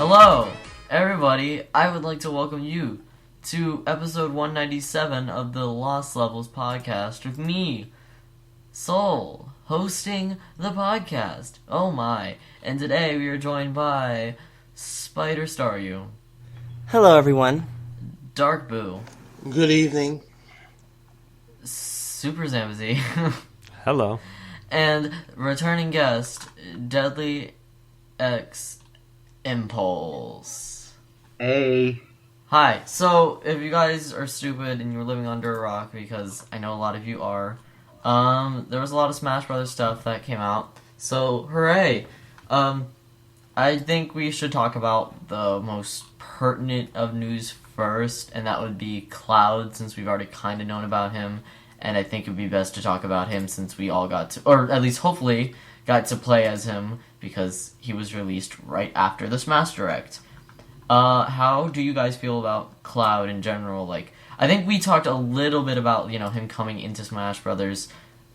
Hello, everybody. I would like to welcome you to episode 197 of the Lost Levels podcast with me, Soul, hosting the podcast. Oh my. And today we are joined by Spider Staryu. Hello, everyone. Dark Boo. Good evening. Super Zambazy. Hello. And returning guest, DeadlyxImpulse. Hey. Hi. So, if you guys are stupid and you're living under a rock, because I know a lot of you are, there was a lot of Smash Brothers stuff that came out. So, hooray! I think we should talk about the most pertinent of news first, and that would be Cloud, since we've already kind of known about him. And I think it would be best to talk about him since we all got to, or at least hopefully, got to play as him because he was released right after the Smash Direct. How do you guys feel about Cloud in general? Like, I think we talked a little bit about, him coming into Smash Brothers,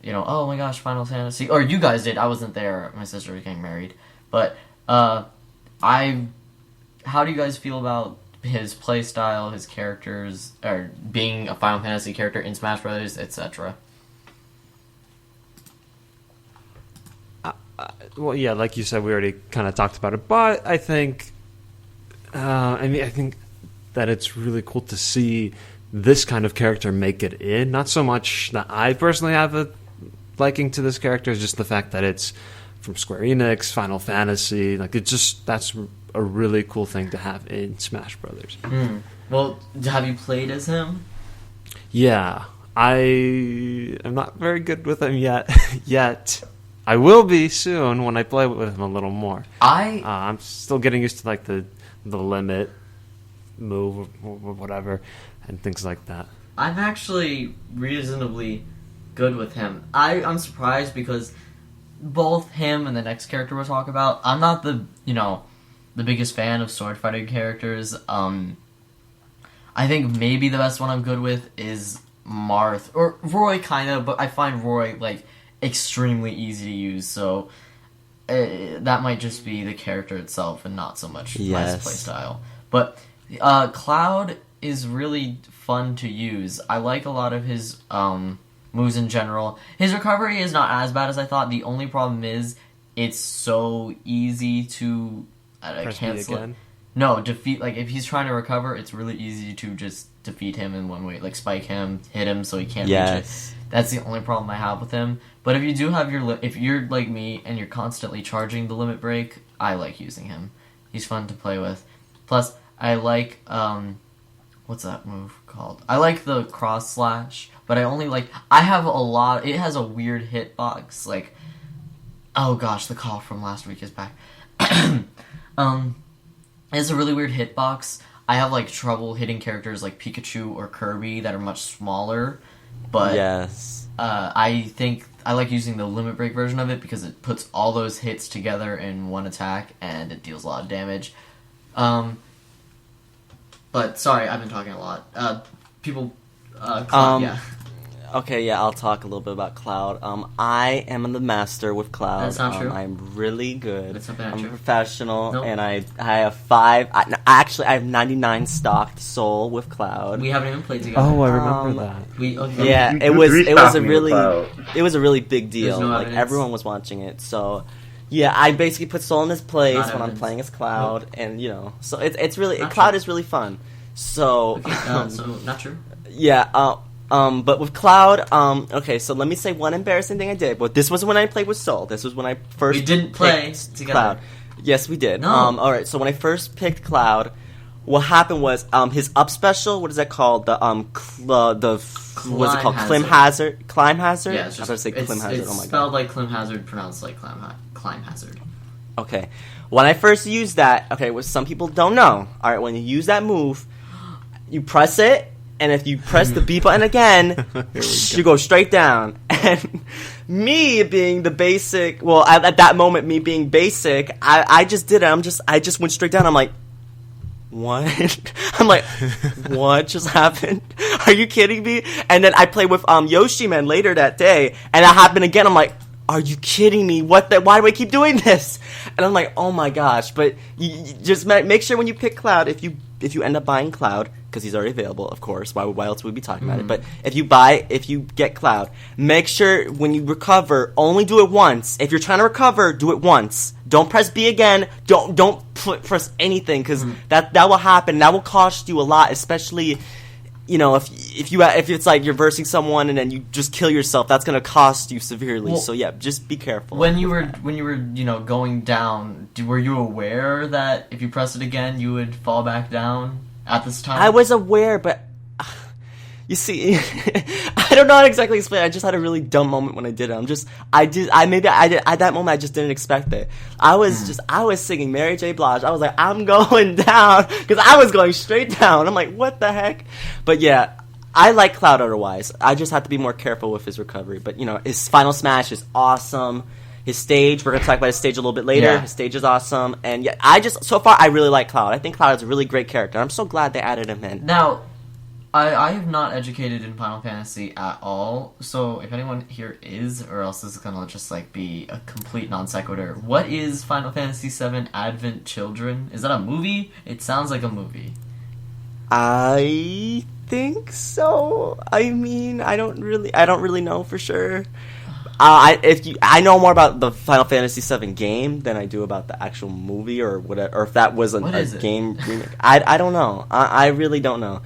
oh my gosh, Final Fantasy, or you guys did, I wasn't there, my sister was getting married, but, how do you guys feel about his playstyle, his characters, or being a Final Fantasy character in Smash Brothers, etc.? Well, yeah, like you said, we already kind of talked about it, but I think, I think that it's really cool to see this kind of character make it in. Not so much that I personally have a liking to this character, it's just the fact that it's from Square Enix, Final Fantasy, that's a really cool thing to have in Smash Brothers. Well, have you played as him? Yeah, I am not very good with him yet. I will be soon when I play with him a little more. I'm still getting used to the limit move or whatever and things like that. I'm actually reasonably good with him. I'm surprised because both him and the next character we'll talk about, I'm not the biggest fan of sword fighting characters. I think maybe the best one I'm good with is Marth, or Roy kinda, but I find Roy, extremely easy to use, so that might just be the character itself and not so much my playstyle. But Cloud is really fun to use. I like a lot of his moves in general. His recovery is not as bad as I thought. The only problem is it's so easy to cancel it. No, defeat, if he's trying to recover, it's really easy to just defeat him in one way. Spike him, hit him so he can't reach it. That's the only problem I have with him. But if you do have if you're like me and you're constantly charging the limit break, I like using him. He's fun to play with. Plus, I like, what's that move called? I like the cross slash, but I only I have a lot, it has a weird hitbox, oh gosh, the call from last week is back. It's a really weird hitbox. I have, trouble hitting characters like Pikachu or Kirby that are much smaller, but I think I like using the limit break version of it because it puts all those hits together in one attack and it deals a lot of damage. But sorry, I've been talking a lot. Cloud, yeah. Okay, yeah, I'll talk a little bit about Cloud. I am the master with Cloud. That's not true. I'm really good. That's not bad. I'm a professional, Nope. and I have 5. I have 99 stocked soul with Cloud. We haven't even played together. Oh, I remember that. Yeah, it was a really big deal. No evidence. Everyone was watching it, so. Yeah, I basically put Soul in his place Not when evidence. I'm playing as Cloud, Nope. and so it's really Not Cloud true. is really fun. So Okay, so not true. yeah, but with Cloud, okay, so let me say one embarrassing thing I did. But this was when I played with Soul. This was when I first We didn't play picked together. Cloud. Yes, we did. No. All right. So when I first picked Cloud, what happened was his up special. What is that called? What's it called? Climb hazard. Climb hazard. Yeah, it's I was going to say Climb hazard. It's Oh my spelled god. like Climb Hazard, pronounced like Climb Hazard. Okay. When I first used that, okay, what some people don't know. All right, when you use that move, you press it. And if you press the B button again, you go straight down. And me being the basic, well, at that moment, me being basic, I just did it. I just went straight down. I'm like, what? I'm like, what just happened? Are you kidding me? And then I played with Yoshi Man later that day, and that happened again. I'm like, are you kidding me? Why do I keep doing this? And I'm like, oh my gosh. But you just make sure when you pick Cloud, if you end up buying Cloud, because he's already available, of course. Why else would we be talking about it? But if you get Cloud, make sure when you recover, only do it once. If you're trying to recover, do it once. Don't press B again. Don't press anything, because that will happen. That will cost you a lot, especially, you know, if it's like you're versing someone and then you just kill yourself, that's gonna cost you severely. Well, so yeah, just be careful. When you were going down, were you aware that if you press it again, you would fall back down at this time? I was aware, but you see, I don't know how to exactly explain it. I just had a really dumb moment when I did it. At that moment I just didn't expect it. I was singing Mary J. Blige. I was like, I'm going down, because I was going straight down. I'm like, what the heck? But yeah, I like Cloud otherwise. I just have to be more careful with his recovery. But you know, his final smash is awesome. His stage, we're going to talk about his stage a little bit later. Yeah. His stage is awesome. And yeah, so far I really like Cloud. I think Cloud is a really great character. I'm so glad they added him in. Now, I have not educated in Final Fantasy at all, so if anyone here is, or else this is gonna just like be a complete non sequitur. What is Final Fantasy VII Advent Children? Is that a movie? It sounds like a movie. I think so. I mean, I don't really know for sure. I know more about the Final Fantasy VII game than I do about the actual movie or whatever, or if that was a game remake. I don't know. I really don't know.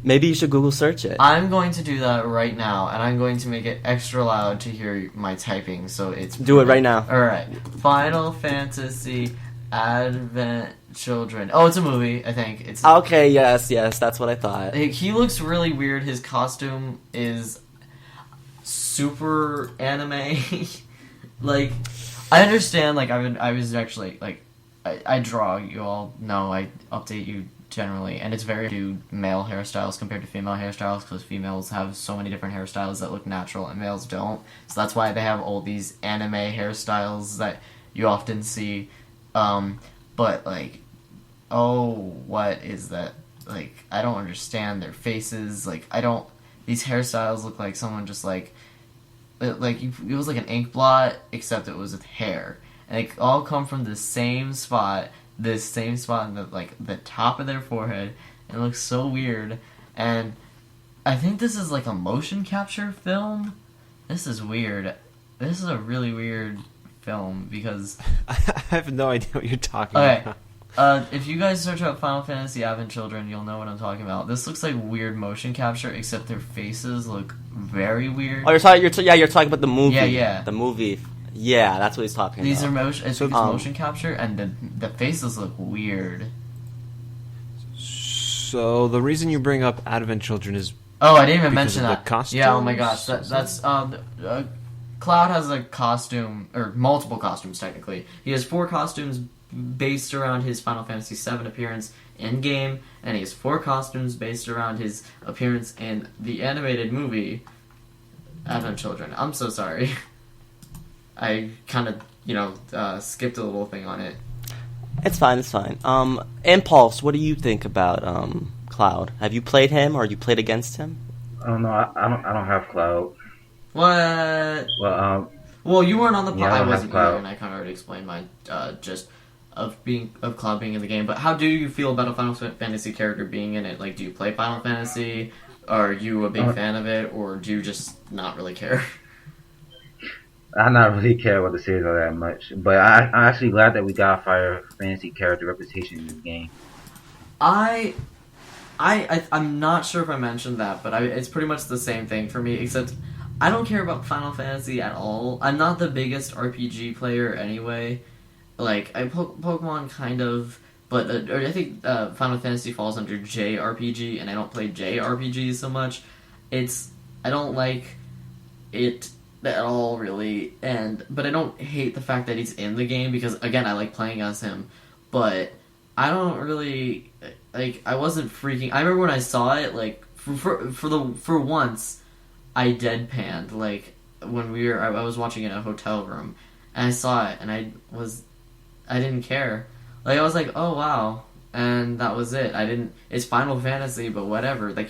Maybe you should Google search it. I'm going to do that right now, and I'm going to make it extra loud to hear my typing, so it's... Do it right now. Alright. Final Fantasy Advent Children. Oh, it's a movie, I think. It's okay, yes, that's what I thought. He looks really weird. His costume is super anime. Like, I understand, like, I was actually, like, I draw, you all know, I update you generally, and it's very few male hairstyles compared to female hairstyles, because females have so many different hairstyles that look natural and males don't, so that's why they have all these anime hairstyles that you often see. But like, oh, what is that? Like, I don't understand their faces. Like, these hairstyles look like someone just it was like an ink blot, except it was with hair, and they all come from the same spot. This same spot in the top of their forehead. It looks so weird, and I think this is like a motion capture film. This is weird. This is a really weird film because I have no idea what you're talking about. If you guys search up Final Fantasy Advent Children, you'll know what I'm talking about. This looks like weird motion capture, except their faces look very weird. Oh, you're talking about the movie. Yeah. The movie. Yeah, that's what he's talking These about. It's motion capture, and the faces look weird. So the reason you bring up Advent Children is I didn't even because mention of that. the costumes? Yeah, oh my gosh, that's Cloud has a costume, or multiple costumes technically. He has 4 costumes based around his Final Fantasy VII appearance in game, and he has 4 costumes based around his appearance in the animated movie Advent Children. I'm so sorry. I kind of, skipped a little thing on it. It's fine. Impulse, what do you think about Cloud? Have you played him, or you played against him? Oh no, I don't have Cloud. What? Well, you weren't on the. Yeah, I don't have wasn't Cloud. here, and I kind of already explained mine. Just of Cloud being in the game. But how do you feel about a Final Fantasy character being in it? Like, do you play Final Fantasy? Are you a big fan of it, or do you just not really care? I not really care about the series all that much, but I'm actually glad that we got a Final Fantasy character representation in this game. I'm not sure if I mentioned that, but it's pretty much the same thing for me, except I don't care about Final Fantasy at all. I'm not the biggest RPG player anyway. Like, Pokemon kind of, but I think Final Fantasy falls under JRPG, and I don't play JRPGs so much. I don't like it at all, really, but I don't hate the fact that he's in the game, because, again, I like playing as him, but I don't really, like, I wasn't freaking, I remember when I saw it, like, for once, I deadpanned, like, when I was watching it in a hotel room, and I saw it, and I didn't care, like, I was like, oh, wow, and that was it. It's Final Fantasy, but whatever, like,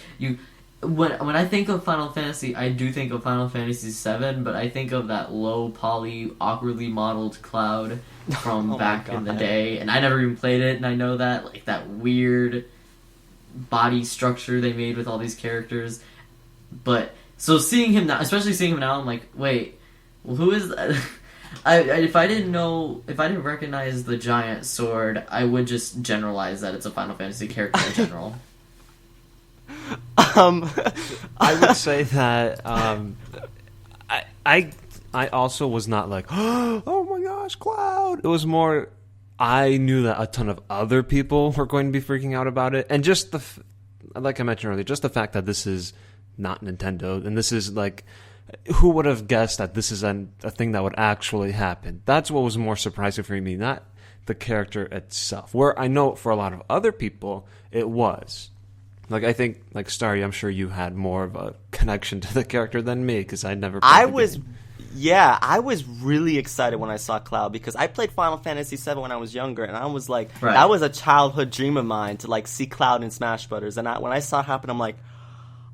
when I think of Final Fantasy, I do think of Final Fantasy VII, but I think of that low poly, awkwardly modeled Cloud from Oh my back in the God. day, and I never even played it, and I know that like that weird body structure they made with all these characters. But so seeing him now, especially seeing him now, I'm like, wait, well, who is that? If I didn't recognize the giant sword, I would just generalize that it's a Final Fantasy character in general. I would say that I also was not like, oh my gosh, Cloud. It was more, I knew that a ton of other people were going to be freaking out about it, and just like I mentioned earlier, just the fact that this is not Nintendo, and this is like, who would have guessed that this is a thing that would actually happen? That's what was more surprising for me, not the character itself. Where I know for a lot of other people, it was. Like, I think, like, Starry, I'm sure you had more of a connection to the character than me, because I'd never played I the was, game. yeah, I was really excited when I saw Cloud, because I played Final Fantasy VII when I was younger, and I was like, Right. that was a childhood dream of mine to like see Cloud in Smash Brothers, and when I saw it happen, I'm like,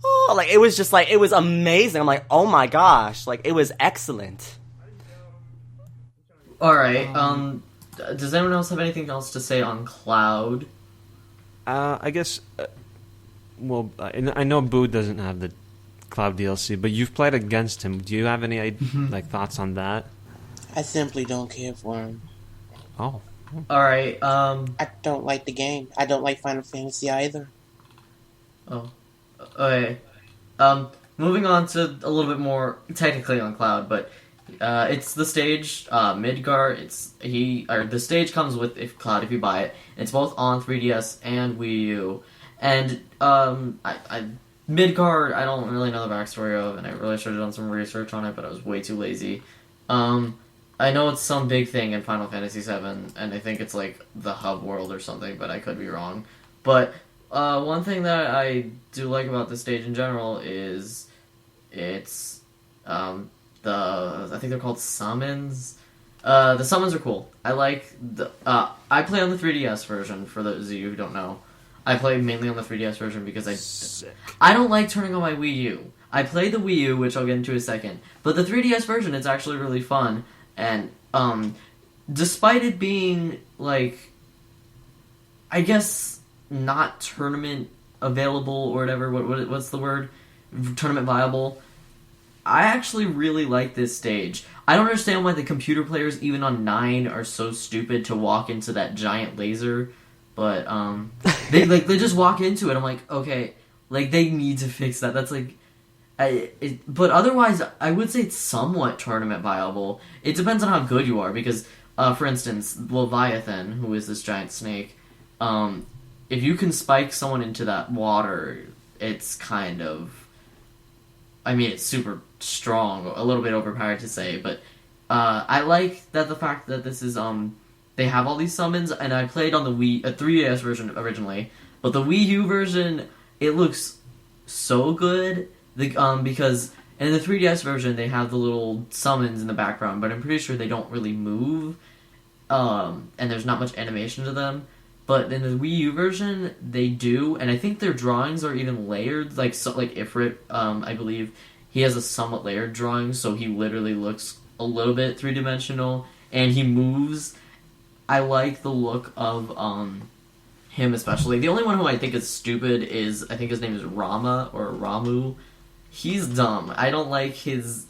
oh, like it was just like, it was amazing. I'm like, oh my gosh, like it was excellent. All right. Does anyone else have anything else to say on Cloud? I guess, well, I know Boo doesn't have the Cloud DLC, but you've played against him. Do you have any like thoughts on that? I simply don't care for him. Oh. All right. I don't like the game. I don't like Final Fantasy either. Oh. Okay. Moving on to a little bit more technically on Cloud, but it's the stage Midgar. The stage comes with Cloud if you buy it. It's both on 3DS and Wii U, and Midgar I don't really know the backstory of, and I really should have done some research on it, but I was way too lazy. I know it's some big thing in Final Fantasy VII, and I think it's like the hub world or something, but I could be wrong. But one thing that I do like about the stage in general is it's I think they're called summons. The summons are cool. I like I play on the 3DS version, for those of you who don't know. I play mainly on the 3DS version because I don't like turning on my Wii U. I play the Wii U, which I'll get into in a second, but the 3DS version, it's actually really fun, and despite it being like, I guess, not tournament available or whatever, what's the word? Tournament viable. I actually really like this stage. I don't understand why the computer players, even on 9, are so stupid to walk into that giant laser, but they just walk into it. I'm like, okay, like they need to fix that. That's like, but otherwise, I would say it's somewhat tournament viable. It depends on how good you are, because, for instance, Leviathan, who is this giant snake, if you can spike someone into that water, it's kind of, I mean, it's super strong, a little bit overpowered to say, but I like that the fact that this is, they have all these summons, and I played on the 3DS version originally, but the Wii U version, it looks so good, because in the 3DS version, they have the little summons in the background, but I'm pretty sure they don't really move, and there's not much animation to them. But in the Wii U version, they do, and I think their drawings are even layered. Like Ifrit, I believe, he has a somewhat layered drawing, so he literally looks a little bit three-dimensional, and he moves. I like the look of him especially. The only one who I think is stupid is, I think his name is Rama, or Ramu. He's dumb. I don't like his,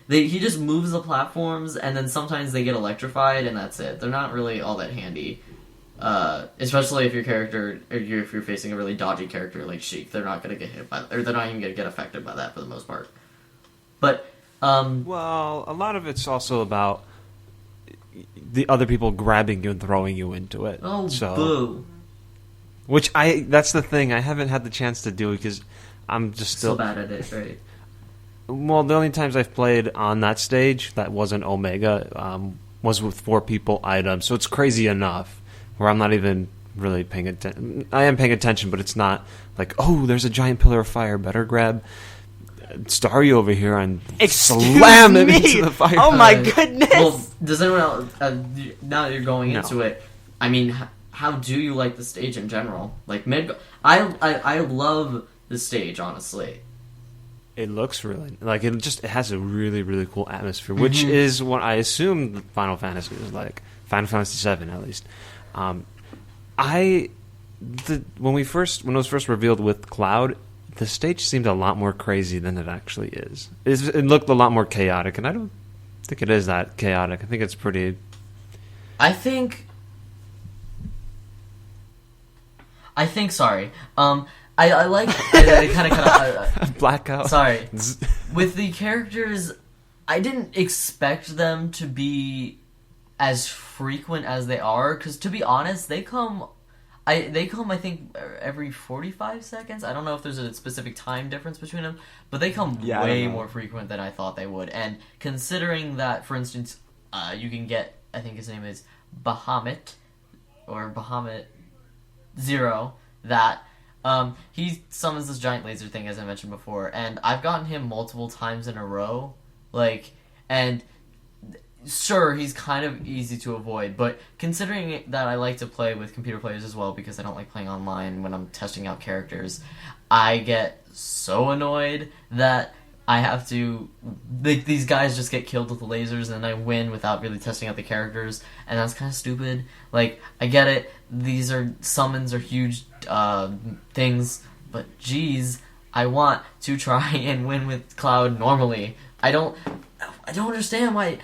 he just moves the platforms, and then sometimes they get electrified, and that's it. They're not really all that handy. Especially if your character, or if you're facing a really dodgy character like Sheik, they're not gonna get hit by, or they're not even gonna get affected by that for the most part. But well, a lot of it's also about the other people grabbing you and throwing you into it. oh so, boo, Which that's the thing. I haven't had the chance to do it because I'm just so still bad at it, right? Well, the only times I've played on that stage that wasn't Omega was with 4 people items, so it's crazy enough where I'm not even really paying attention. I am paying attention, but it's not like, oh, there's a giant pillar of fire, better grab Starry over here and slam him into the fire. Oh my goodness! Well, does anyone else, now that you're going No. into it, I mean, how do you like the stage in general? Like, I love the stage, honestly. It looks really like it has a really really cool atmosphere, which is what I assume Final Fantasy is like. Final Fantasy VII, at least. When it was first revealed with Cloud, the stage seemed a lot more crazy than it actually is. It looked a lot more chaotic, and I don't think it is that chaotic. I think it's pretty. I think. Sorry. I like. I kind of blackout. Sorry. With the characters, I didn't expect them to be as frequent as they are. Because to be honest, they come. I think every 45 seconds. I don't know if there's a specific time difference between them, but they come way more frequent than I thought they would. And considering that, for instance, you can get, I think his name is Bahamut or Bahamut Zero. That he summons this giant laser thing, as I mentioned before, and I've gotten him multiple times in a row. And sure, he's kind of easy to avoid, but considering that I like to play with computer players as well, because I don't like playing online when I'm testing out characters, I get so annoyed that I have to... these guys just get killed with the lasers, and then I win without really testing out the characters, and that's kind of stupid. I get it, these are... summons are huge things, but geez, I want to try and win with Cloud normally. I don't understand why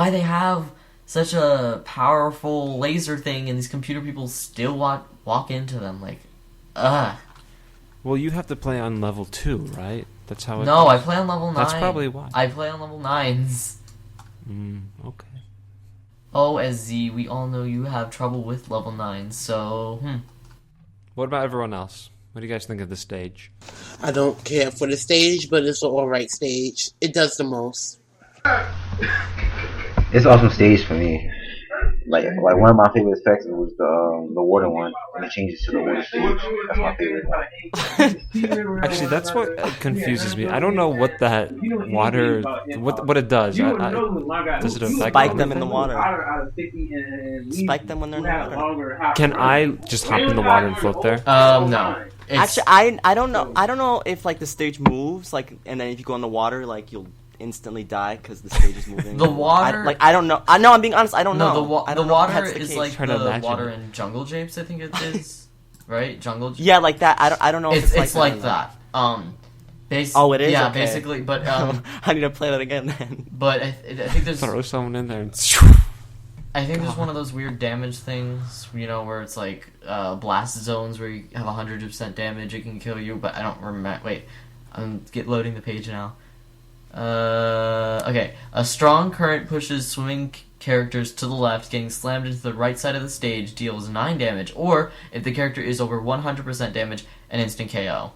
they have such a powerful laser thing, and these computer people still walk into them, ugh. Well, you have to play on level 2, right? That's how it... No, I play on level 9. That's probably why. I play on level 9s. Okay. Oh, as Z, we all know you have trouble with level 9, so... What about everyone else? What do you guys think of the stage? I don't care for the stage, but it's an alright stage. It does the most. It's an awesome stage for me. Like one of my favorite effects was the water one, when it changes to the water stage. That's my favorite one. Actually, that's what confuses me. I don't know what that water, what it does. Does it affect Spike them in the water? Spike them when they're in the water. Can I just hop in the water and float there? No. Actually, I don't know. I don't know if the stage moves, and then if you go in the water, you'll instantly die because the stage is moving. The water... I don't know. I know, I'm being honest, I don't know. The water is like the water in Jungle Japes, I think it is. Right? Jungle Japes? Yeah, like that. I don't know if it's like that. Oh, it is? Yeah, Okay. Basically, but... I need to play that again, then. But I think there's... Throw someone in there and... I think there's one of those weird damage things, where it's blast zones where you have 100% damage, it can kill you, but I don't remember... Wait, I'm loading the page now. Okay. A strong current pushes swimming characters to the left, getting slammed into the right side of the stage, deals 9 damage, or if the character is over 100% damage, an instant KO.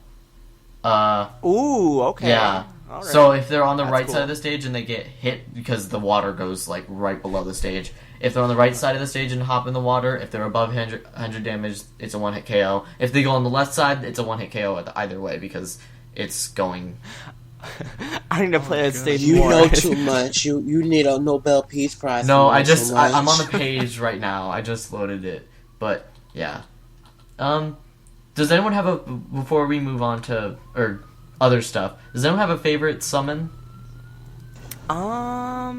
Ooh, okay. Yeah. All right. So if they're on the right cool. side of the stage and they get hit because the water goes right below the stage, if they're on the right side of the stage and hop in the water, if they're above 100 damage, it's a one-hit KO. If they go on the left side, it's a one-hit KO either way because it's going... I need to play that stage You more. know too much. You need a Nobel Peace Prize. No, for knowing so much. I'm on the page right now. I just loaded it. But, yeah. Does anyone have before we move on to, or other stuff, does anyone have a favorite summon? No.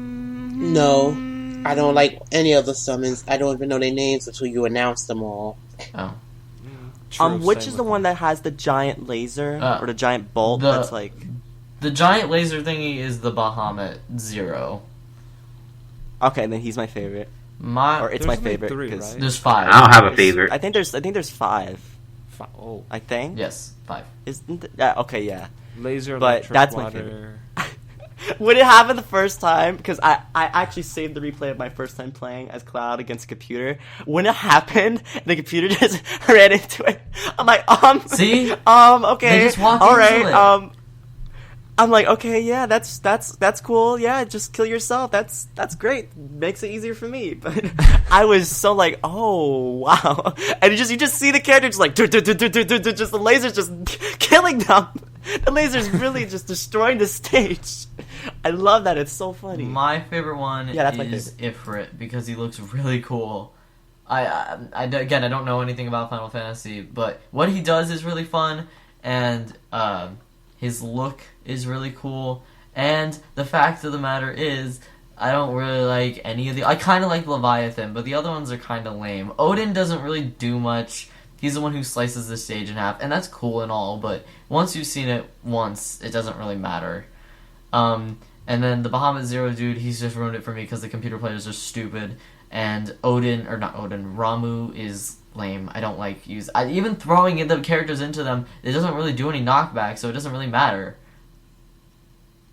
I don't like any of the summons. I don't even know their names until you announce them all. Oh. Which is the one that has the giant laser, or the giant bolt that's like... The giant laser thingy is the Bahamut Zero. Okay, then he's my favorite. It's my favorite. 3, right? There's 5. I don't have a favorite. I think there's 5. Oh. I think. Yes, 5. Okay, yeah. Laser, But electric, that's my water. favorite. When it happened the first time, because I actually saved the replay of my first time playing as Cloud against a computer. When it happened, the computer just ran into it. I'm like, See? Okay, They just walk all into right, it. I'm like, okay, yeah, that's cool. Yeah, just kill yourself. That's great. Makes it easier for me. But I was so like, oh wow, and you just see the character just like, just the lasers just killing them. The laser's really just destroying the stage. I love that. It's so funny. My favorite one that's my is Ifrit because he looks really cool. Again, I don't know anything about Final Fantasy, but what he does is really fun. and his look is really cool. And the fact of the matter is, I don't really like any of the... I kind of like Leviathan, but the other ones are kind of lame. Odin doesn't really do much. He's the one who slices the stage in half, and that's cool and all, but once you've seen it once, it doesn't really matter. And then the Bahamut Zero dude, he's just ruined it for me because the computer players are stupid, and Ramu is lame. I don't like even throwing in the characters into them, it doesn't really do any knockback, so it doesn't really matter.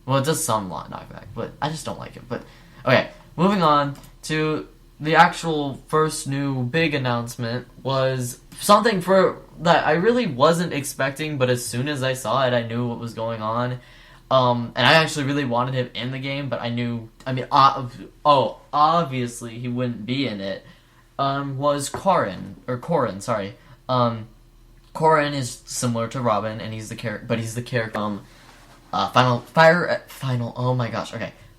Well, it does some knockback, but I just don't like it. But okay, moving on to the actual first new big announcement was something that I really wasn't expecting, but as soon as I saw it, I knew what was going on. And I actually really wanted him in the game, but obviously he wouldn't be in it. Was Corrin, sorry. Corrin is similar to Robin, and he's the character,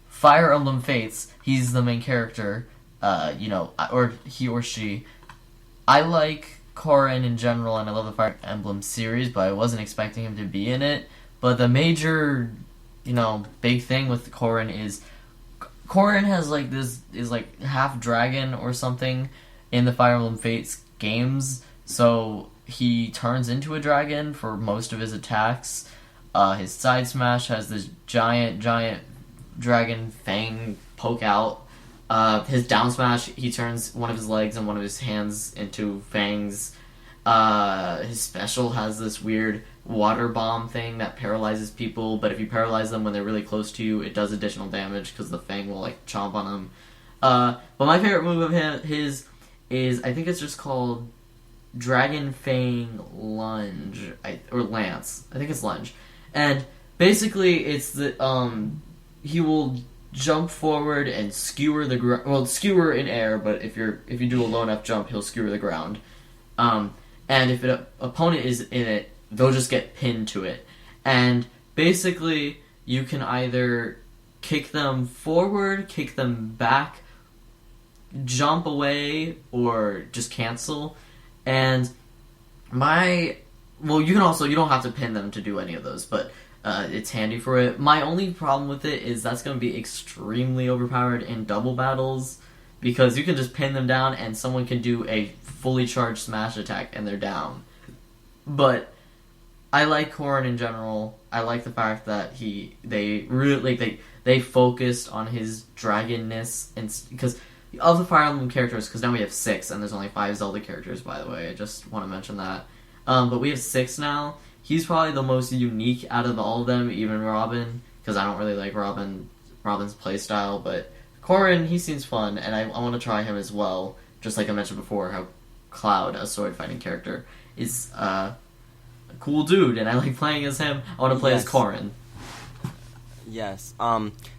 Fire Emblem Fates, he's the main character, or he or she. I like Corrin in general, and I love the Fire Emblem series, but I wasn't expecting him to be in it. But the major, big thing with Corrin is Corrin has is half dragon or something in the Fire Emblem Fates games, so he turns into a dragon for most of his attacks. His side smash has this giant dragon fang poke out. His down smash, he turns one of his legs and one of his hands into fangs. His special has this weird water bomb thing that paralyzes people, but if you paralyze them when they're really close to you, it does additional damage because the fang will chomp on them. But my favorite move of his is, I think it's just called Dragon Fang Lunge, or Lance. I think it's Lunge. And basically, it's he will jump forward and skewer the ground. Well, skewer in air, but if you do a low enough jump, he'll skewer the ground. And if an opponent is in it, they'll just get pinned to it. And basically, you can either kick them forward, kick them back, jump away, or just cancel. And you don't have to pin them to do any of those, but it's handy for it. My only problem with it is that's going to be extremely overpowered in double battles, because you can just pin them down and someone can do a fully charged smash attack and they're down. But I like Corrin in general. I like the fact that they focused on his dragonness, and because of the Fire Emblem characters, because now we have 6 and there's only 5 Zelda characters, by the way. I just want to mention that. But we have 6 now. He's probably the most unique out of all of them, even Robin, because I don't really like Robin's playstyle, but Corrin, he seems fun, and I want to try him as well, just like I mentioned before, how Cloud, a sword fighting character, is a cool dude, and I like playing as him. I want to play as Corrin. Yes.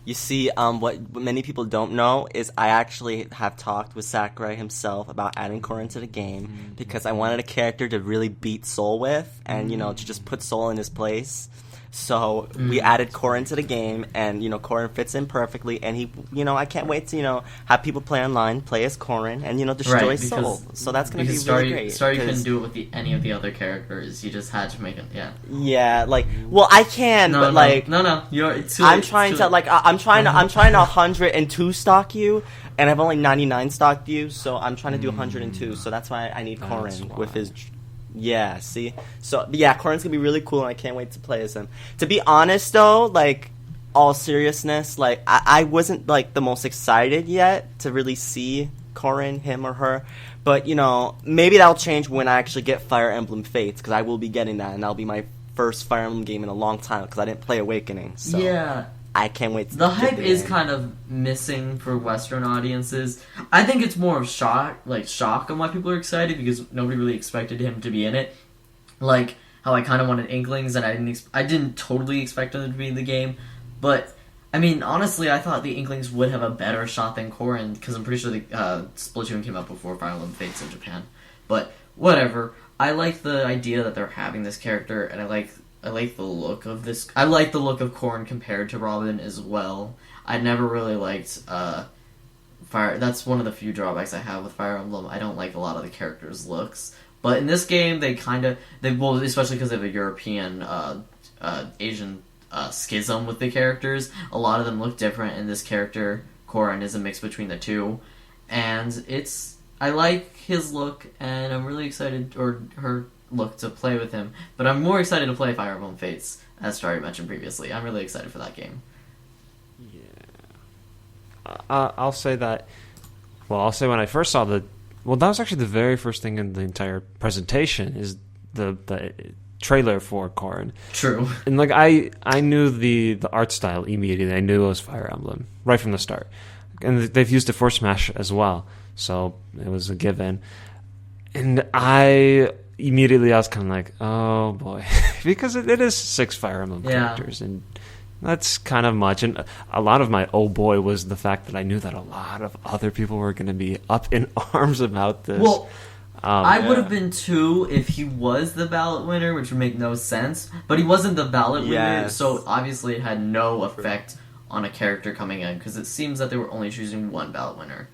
You see, what many people don't know is I actually have talked with Sakurai himself about adding Corrin to the game, because I wanted a character to really beat Soul with, and, to just put Soul in his place. So we added Corrin to the game, and, Corrin fits in perfectly, and he, I can't wait to, have people play online, play as Corrin, and, destroy Soul. So that's going to be really great. Sorry, you couldn't do it with any of the other characters. You just had to make it, yeah. Yeah, I can, but No, I'm trying to 102 stock you, and I've only 99 stocked you, so I'm trying to do 102, so that's why I need Corrin with his... Yeah, see? So, yeah, Corrin's gonna be really cool, and I can't wait to play as him. To be honest, though, all seriousness, I wasn't, the most excited yet to really see Corrin, him or her. But, maybe that'll change when I actually get Fire Emblem Fates, because I will be getting that, and that'll be my first Fire Emblem game in a long time, because I didn't play Awakening, so... Yeah. I can't wait to The hype is kind of missing for Western audiences. I think it's more of shock on why people are excited, because nobody really expected him to be in it. Like how I kind of wanted Inklings, and I didn't totally expect them to be in the game. But I mean, honestly, I thought the Inklings would have a better shot than Corrin, because I'm pretty sure the Splatoon came out before Fire Emblem Fates in Japan. But whatever. I like the idea that they're having this character, and I like the look of this. I like the look of Corrin compared to Robin as well. I never really liked Fire. That's one of the few drawbacks I have with Fire Emblem. I don't like a lot of the characters' looks, But in this game, well, especially because they have a European, Asian schism with the characters. A lot of them look different, and this character Corrin is a mix between the two. And I like his look, and I'm really excited, or her look, to play with him. But I'm more excited to play Fire Emblem Fates, as Starry mentioned previously. I'm really excited for that game. I'll say that. Well, I'll say when I first saw that was actually the very first thing in the entire presentation is the trailer for Corrin. True. And like I knew the art style immediately. I knew it was Fire Emblem right from the start, and they've used it for Smash as well, so it was a given. And I was kind of like, oh boy, because it is 6 Fire Emblem characters, and that's kind of much. And a lot of my oh boy was the fact that I knew that a lot of other people were going to be up in arms about this. Well, I would have been too if he was the ballot winner, which would make no sense. But he wasn't the ballot winner, so obviously it had no effect on a character coming in, because it seems that they were only choosing one ballot winner.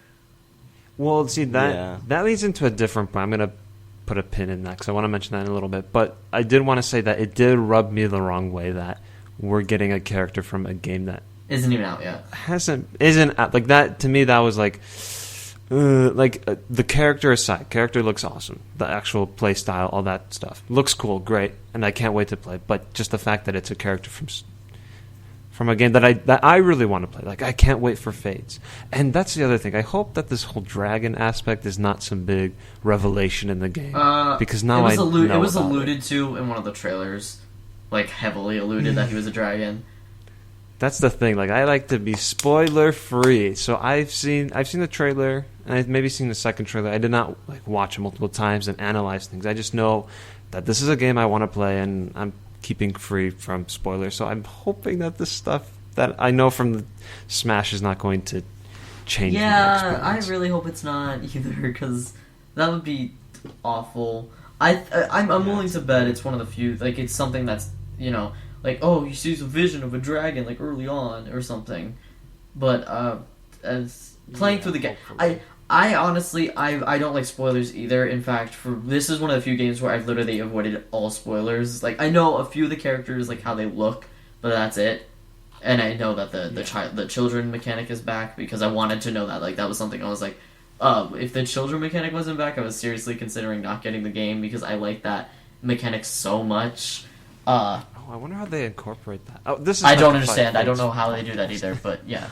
Well, see, that leads into a different point. I'm going to put a pin in that, because I want to mention that in a little bit. But I did want to say that it did rub me the wrong way that we're getting a character from a game that isn't even out yet. Isn't out. Like, that, to me, that was like... the character aside, character looks awesome. The actual play style, all that stuff looks cool, great, and I can't wait to play. But just the fact that it's a character from a game that I really want to play, like I can't wait for Fates. And that's the other thing. I hope that this whole dragon aspect is not some big revelation in the game, because now it was alluded to in one of the trailers, like heavily alluded that he was a dragon. That's the thing. Like, I like to be spoiler free. So I've seen the trailer, and I've maybe seen the second trailer. I did not like watch it multiple times and analyze things. I just know that this is a game I want to play, and I'm keeping free from spoilers. So I'm hoping that the stuff that I know from the Smash is not going to change. Yeah, I really hope it's not either, because that would be awful. I'm willing to bet it's one of the few. Like, it's something that's, you know. Like, oh, he sees a vision of a dragon, like, early on, or something. But, as playing through the game... I honestly, I don't like spoilers either. In fact, this is one of the few games where I've literally avoided all spoilers. Like, I know a few of the characters, like, how they look, but that's it. And I know that the children mechanic is back, because I wanted to know that. Like, that was something I was like, if the children mechanic wasn't back, I was seriously considering not getting the game, because I like that mechanic so much. I wonder how they incorporate that. Oh, this is I don't understand. I don't know how they do that either, but yeah.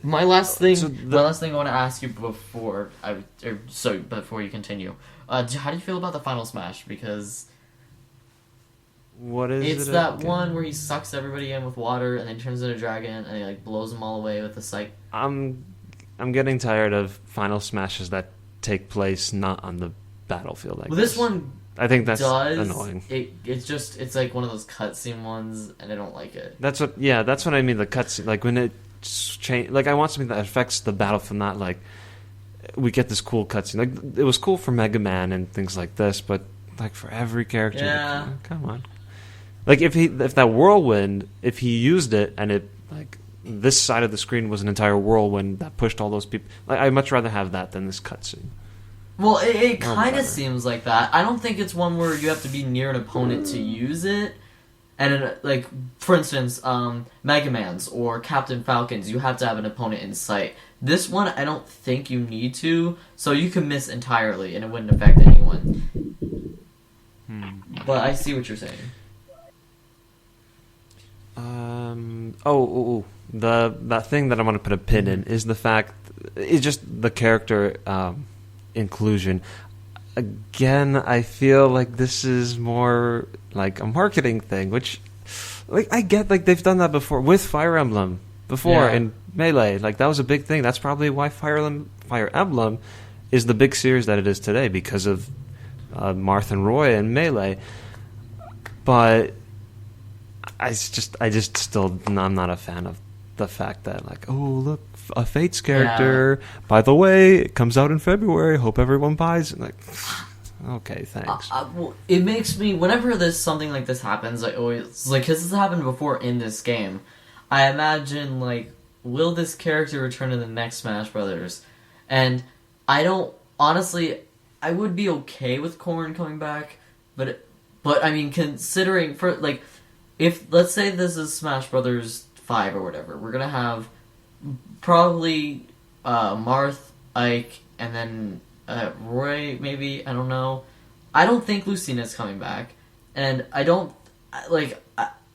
My last thing I want to ask you before you continue. How do you feel about the final Smash? Because what is it's that one where he sucks everybody in with water and then turns into a dragon and he like blows them all away with a psych. I'm getting tired of final Smashes that take place not on the battlefield. This one. I think that's annoying. It's like one of those cutscene ones, and I don't like it. That's what I mean. The cutscene, like when it change, like I want something that affects the battlefield, not like we get this cool cutscene. Like it was cool for Mega Man and things like this, but like for every character, like, come on. Like if that whirlwind, if he used it and it like this side of the screen was an entire whirlwind that pushed all those people, like I'd much rather have that than this cutscene. Well, it kind of seems like that. I don't think it's one where you have to be near an opponent to use it. And, like, for instance, Mega Man's or Captain Falcon's, you have to have an opponent in sight. This one, I don't think you need to, so you can miss entirely, and it wouldn't affect anyone. But I see what you're saying. That thing that I want to put a pin in is the fact, it's just the character... inclusion. Again, I feel like this is more like a marketing thing, which like I get, like they've done that before with Fire Emblem in Melee. Like that was a big thing. That's probably why Fire Emblem is the big series that it is today, because of Marth and Roy and Melee. But I'm not a fan of the fact that like, oh look, a Fates character. By the way, it comes out in February. Hope everyone buys it. Like, okay, thanks. Well, it makes me, whenever something like this happens, I always like, because this happened before in this game. I imagine like, will this character return in the next Smash Brothers? And I don't honestly. I would be okay with Corrin coming back, but I mean, considering for like, if let's say this is Smash Brothers 5 or whatever, we're gonna have probably Marth, Ike, and then Roy. Maybe, I don't know. I don't think Lucina's coming back, and I don't like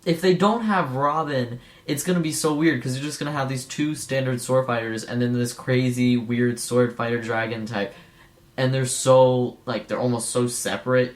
if they don't have Robin. It's gonna be so weird because you're just gonna have these two standard sword fighters and then this crazy weird sword fighter dragon type, and they're so like they're almost so separate.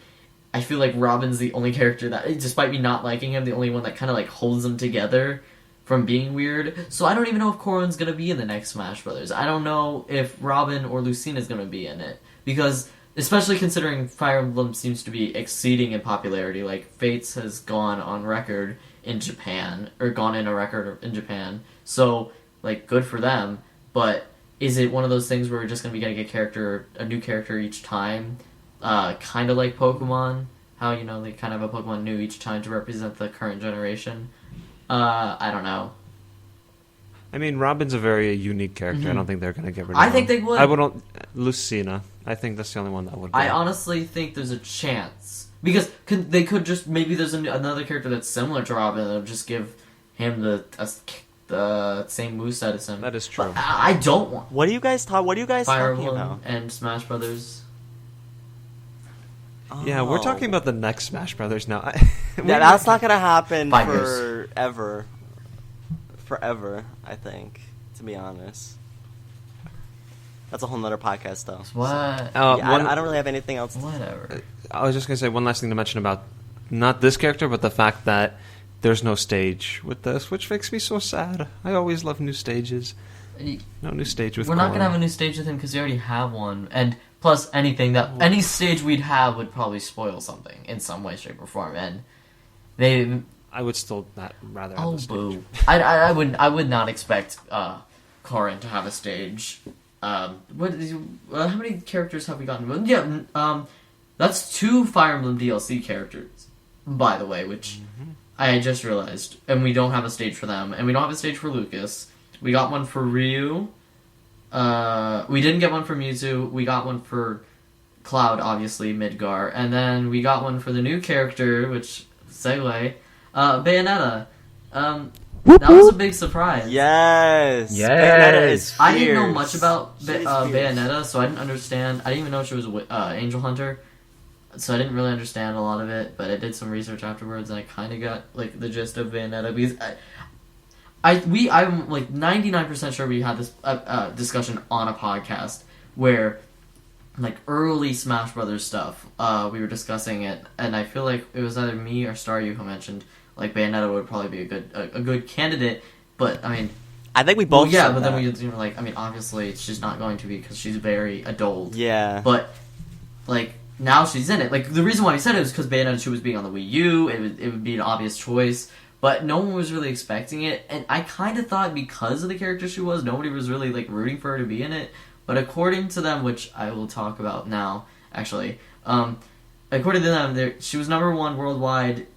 I feel like Robin's the only character that, despite me not liking him, the only one that kind of like holds them together from being weird. So I don't even know if Corrin's gonna be in the next Smash Brothers. I don't know if Robin or Lucina's gonna be in it because, especially considering Fire Emblem seems to be exceeding in popularity. Like Fates has gone on record in Japan, or gone in a record in Japan. So, like, good for them. But is it one of those things where we're just going to be getting a new character each time? Kind of like Pokemon. How, you know, they kind of have a Pokemon new each time to represent the current generation. I don't know. I mean, Robin's a very unique character. Mm-hmm. I don't think they're going to get rid of him. I think they would. I wouldn't. Lucina. I think that's the only one that would go. I honestly think there's a chance. Because they could just, maybe there's another character that's similar to Robin that'll just give him the same moveset as him. That is true. But I don't want What are you guys Fire talking Emblem about? and Smash Brothers. Yeah, we're Oh. talking about the next Smash Brothers now. Yeah, that's not gonna happen 5 years. forever. I think, to be honest. That's a whole nother podcast, though. What? Yeah, I don't really have anything else. Whatever. I was just going to say one last thing to mention about not this character, but the fact that there's no stage with this, which makes me so sad. I always love new stages. No new stage with We're not Corrin. gonna have a new stage with him because we already have one, and plus any stage we'd have would probably spoil something in some way, shape, or form, and they. I would still not rather have Oh a stage. boo! I would not expect Corrin to have a stage. How many characters have we gotten? Well, yeah, that's 2 Fire Emblem DLC characters, by the way, which I just realized. And we don't have a stage for them, and we don't have a stage for Lucas. We got one for Ryu. We didn't get one for Mewtwo. We got one for Cloud, obviously, Midgar. And then we got one for the new character, which, segue, Bayonetta. That was a big surprise. Yes. Yes. Bayonetta is fierce. I didn't know much about She's fierce. Bayonetta, so I didn't understand. I didn't even know she was Angel Hunter, so I didn't really understand a lot of it. But I did some research afterwards, and I kind of got like the gist of Bayonetta because I'm like 99% sure we had this discussion on a podcast where like early Smash Brothers stuff. We were discussing it, and I feel like it was either me or Staryu who mentioned like Bayonetta would probably be a good candidate. But I mean, I think we both. yeah, said but then that. we were like, I mean, obviously she's not going to be because she's very adult. Yeah. But like now she's in it. Like the reason why we said it was because Bayonetta 2 was being on the Wii U. It would be an obvious choice. But no one was really expecting it, and I kind of thought because of the character she was, nobody was really like rooting for her to be in it. But according to them, which I will talk about now, actually, according to them, she was number 1 worldwide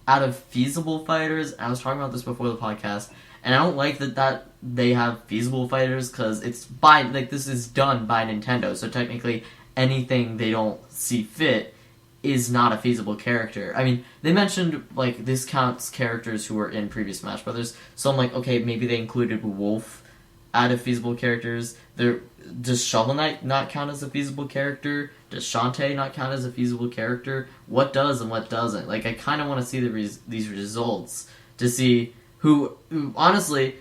out of feasible fighters. I was talking about this before the podcast, and I don't like that they have feasible fighters because it's this is done by Nintendo, so technically anything they don't see fit is not a feasible character. I mean, they mentioned, like, this counts characters who were in previous Smash Brothers, so I'm like, okay, maybe they included Wolf out of feasible characters. Does Shovel Knight not count as a feasible character? Does Shantae not count as a feasible character? What does and what doesn't? Like, I kind of want to see these results to see who honestly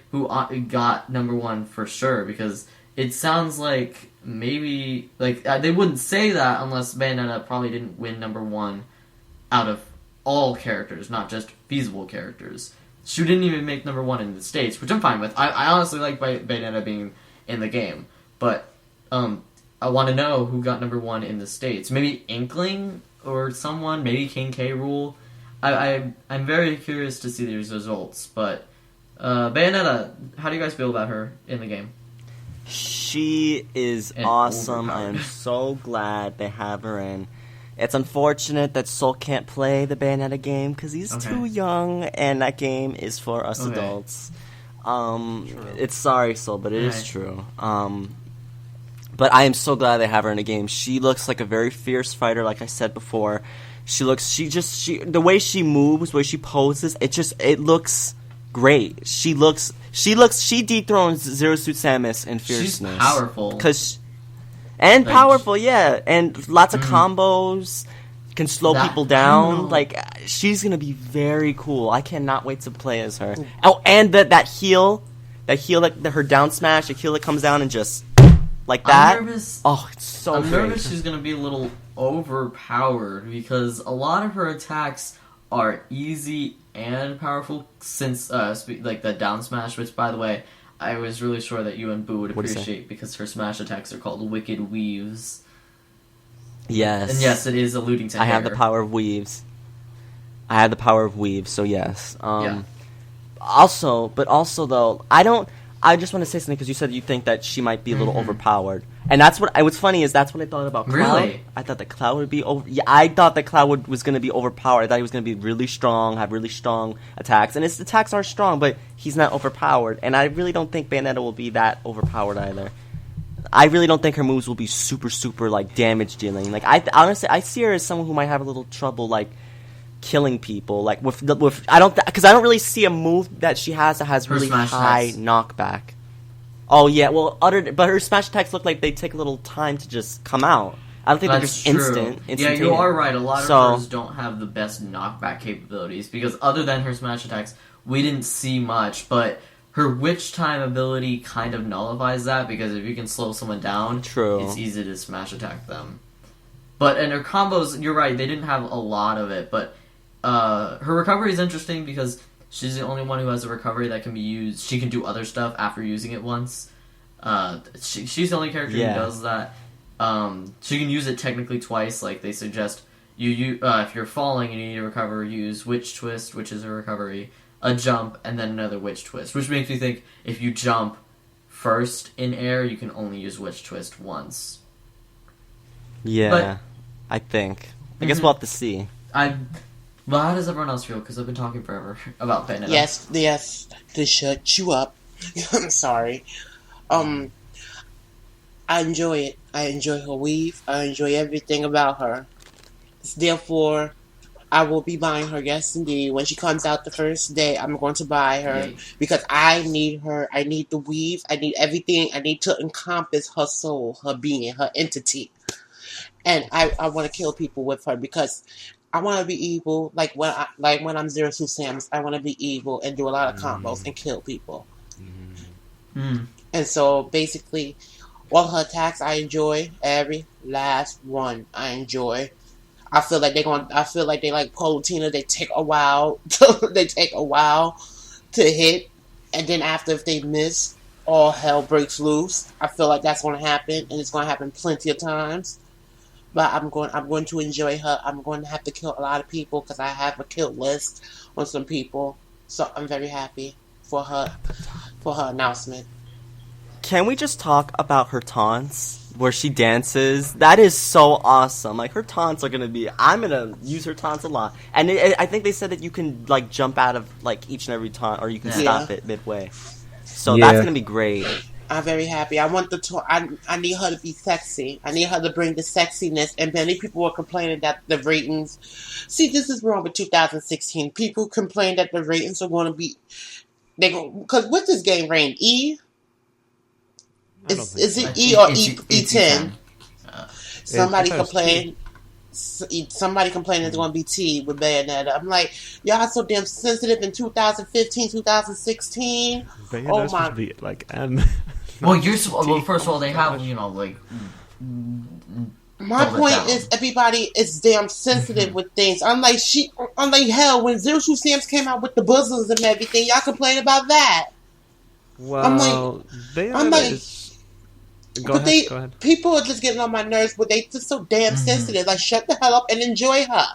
got number 1 for sure, because it sounds like maybe they wouldn't say that unless Bayonetta probably didn't win number 1 out of all characters, not just feasible characters. She didn't even make number 1 in the States, which I'm fine with. I honestly like Bayonetta being in the game, but I want to know who got number 1 in the States. Maybe Inkling or someone, maybe King K. Rool. I'm very curious to see these results, but Bayonetta, how do you guys feel about her in the game? She is And awesome. I am overpowered. so glad they have her in. It's unfortunate that Soul can't play the Bayonetta game because he's Okay. too young, and that game is for us Okay. adults. It's sorry, Soul, but it is Right. true. But I am so glad they have her in the game. She looks like a very fierce fighter, like I said before. The way she moves, the way she poses, it looks great. She dethrones Zero Suit Samus in fierceness. She's powerful. Powerful, yeah. And lots of combos, can slow people down. Like, she's gonna be very cool. I cannot wait to play as her. Oh, and that heal, her down smash, the heal that comes down and just like that. I'm nervous. Oh, it's so I'm great. nervous she's gonna be a little overpowered because a lot of her attacks are easy and powerful. Since like the down smash, which by the way, I was really sure that you and Boo would appreciate because her smash attacks are called Wicked Weaves. Yes. And yes, it is alluding to I hair. have the power of weaves. So yes. Yeah. Also though, I just want to say something because you said you think that she might be a little overpowered. And what's funny is that's what I thought about Cloud. Really? I thought that Cloud would be I thought that Cloud was going to be overpowered. I thought he was going to be really strong, have really strong attacks. And his attacks are strong, but he's not overpowered. And I really don't think Bayonetta will be that overpowered either. I really don't think her moves will be super, super, like, damage dealing. Like, honestly, I see her as someone who might have a little trouble, like, killing people. Like, because I don't really see a move that she has that has really high knockback. Oh, yeah, well, but her smash attacks look like they take a little time to just come out. I don't think they're just instant. Yeah, you are right. A lot of hers don't have the best knockback capabilities because other than her smash attacks, we didn't see much, but her witch time ability kind of nullifies that because if you can slow someone down, it's easy to smash attack them. But in her combos, you're right, they didn't have a lot of it, but her recovery is interesting because she's the only one who has a recovery that can be used. She can do other stuff after using it once. She's the only character who does that. She can use it technically twice, like they suggest. If you're falling and you need to recover, use Witch Twist, which is a recovery, a jump, and then another Witch Twist, which makes me think if you jump first in air, you can only use Witch Twist once. Yeah, I think. I guess we'll have to see. Well, how does everyone else feel? Because I've been talking forever about Bayonetta. Yes, to shut you up. I'm sorry. I enjoy it. I enjoy her weave. I enjoy everything about her. Therefore, I will be buying her. Yes, indeed. When she comes out the first day, I'm going to buy her because I need her. I need the weave. I need everything. I need to encompass her soul, her being, her entity. And I want to kill people with her because I want to be evil. Like when I'm Zero Suit Samus, I want to be evil and do a lot of combos and kill people. And so basically, all her attacks I enjoy. Every last one I enjoy. I feel like they like Polutina. They take a while. They take a while to hit, and then after if they miss, all hell breaks loose. I feel like that's going to happen, and it's going to happen plenty of times. But I'm going to enjoy her. I'm going to have to kill a lot of people because I have a kill list on some people. So I'm very happy for her announcement. Can we just talk about her taunts where she dances? That is so awesome. Like, her taunts are going to be... I'm going to use her taunts a lot. And I think they said that you can, like, jump out of, like, each and every taunt, or you can stop it midway. So that's going to be great. I'm very happy. I want I need her to be sexy. I need her to bring the sexiness. And many people were complaining that the ratings... See, this is wrong with 2016. People complain that the ratings are going to be... Because what's this game rating? E? Is it E or E10? Somebody complained it's going to be T with Bayonetta. I'm like, y'all so damn sensitive in 2015, 2016. Bayonetta's supposed to be like M. Well, first of all, they have, like... My point is, everybody is damn sensitive with things. Unlike hell, when Zero Suit Samus came out with the bosoms and everything, y'all complain about that. Well, Bayonetta is... Go ahead. People are just getting on my nerves, but they just so damn sensitive. Like, shut the hell up and enjoy her.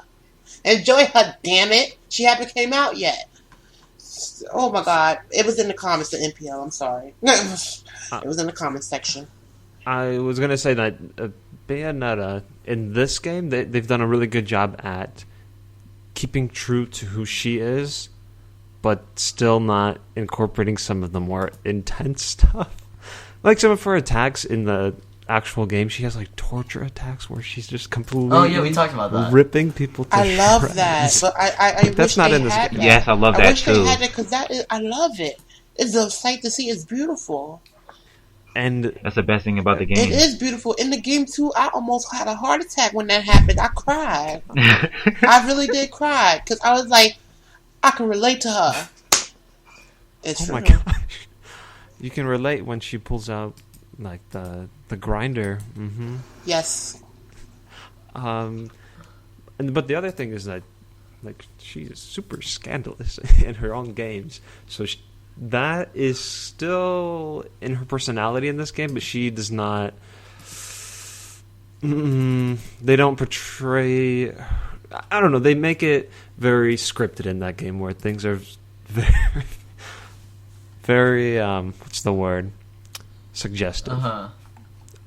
Enjoy her, damn it. She haven't came out yet. Oh my god. It was in the comments to NPL, I'm sorry. It was in the comments section. I was going to say that Bayonetta, in this game, they've done a really good job at keeping true to who she is, but still not incorporating some of the more intense stuff. Like some of her attacks in the actual game, she has like torture attacks where she's just completely. Oh yeah, we talked about that. Ripping people to I love shreds. that, but I That's wish not they in this had game. that. Yes, I love I that wish too. they had it because I love it. It's a sight to see. It's beautiful. And That's the best thing about the It game. is beautiful. In the game too, I almost had a heart attack when that happened. I cried. I really did cry because I was like, I can relate to her. It's oh true. my gosh, you can relate when she pulls out like the grinder. Mm-hmm. Yes. But the other thing is that like she is super scandalous in her own games, so that is still in her personality in this game, but she does not. They don't portray. I don't know. They make it very scripted in that game, where things are very, very. What's the word? Suggestive.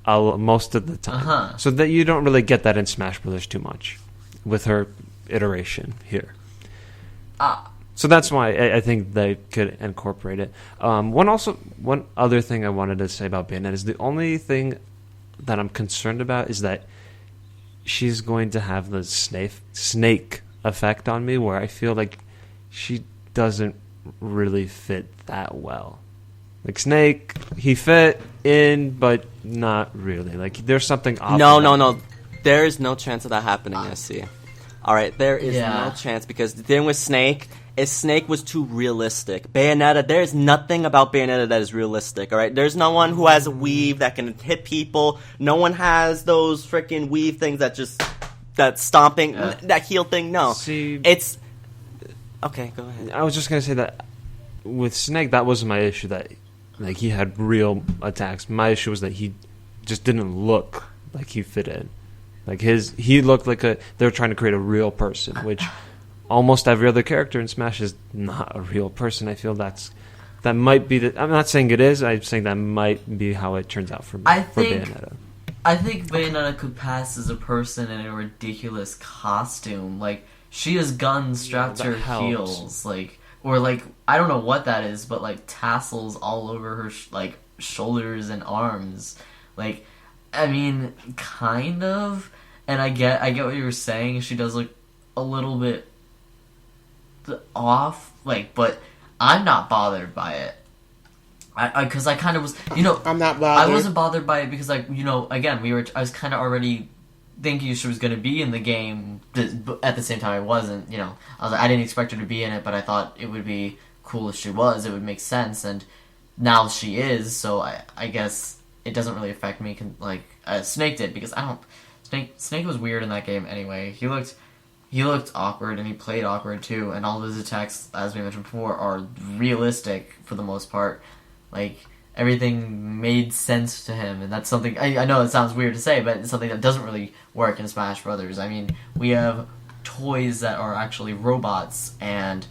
Most of the time, so that you don't really get that in Smash Brothers too much with her iteration here. So that's why I think they could incorporate it. One other thing I wanted to say about Bayonetta is the only thing that I'm concerned about is that she's going to have the snake effect on me, where I feel like she doesn't really fit that well. Like Snake, he fit in, but not really. Like there's something off. No. There is no chance of that happening, SC. All right, there is no chance because the thing with Snake is Snake was too realistic. Bayonetta, there's nothing about Bayonetta that is realistic. All right, there's no one who has a weave that can hit people. No one has those freaking weave things that stomping, that heal thing. No, See, it's okay. Go ahead. I was just gonna say that with Snake, that wasn't my issue. That like he had real attacks. My issue was that he just didn't look like he fit in. Like he looked like they were trying to create a real person, which almost every other character in Smash is not a real person. I feel that might be I'm not saying it is. I'm saying that might be how it turns out for me. For Bayonetta. I think Bayonetta could pass as a person in a ridiculous costume. Like she has guns strapped to her heels, or I don't know what that is, but like tassels all over her shoulders and arms. Like, I mean, kind of. And I get what you were saying. She does look a little bit off, but I'm not bothered by it. Because I kind of was, I'm not bothered. I wasn't bothered by it because, again, I was kind of already thinking she was going to be in the game, but at the same time I wasn't, I was like, I didn't expect her to be in it, but I thought it would be cool if she was. It would make sense, and now she is, so I guess it doesn't really affect me like Snake did, because Snake was weird in that game anyway. He looked awkward, and he played awkward too, and all of his attacks, as we mentioned before, are realistic for the most part. Like, everything made sense to him, and that's something, I know it sounds weird to say, but it's something that doesn't really work in Smash Brothers. I mean, we have toys that are actually robots, and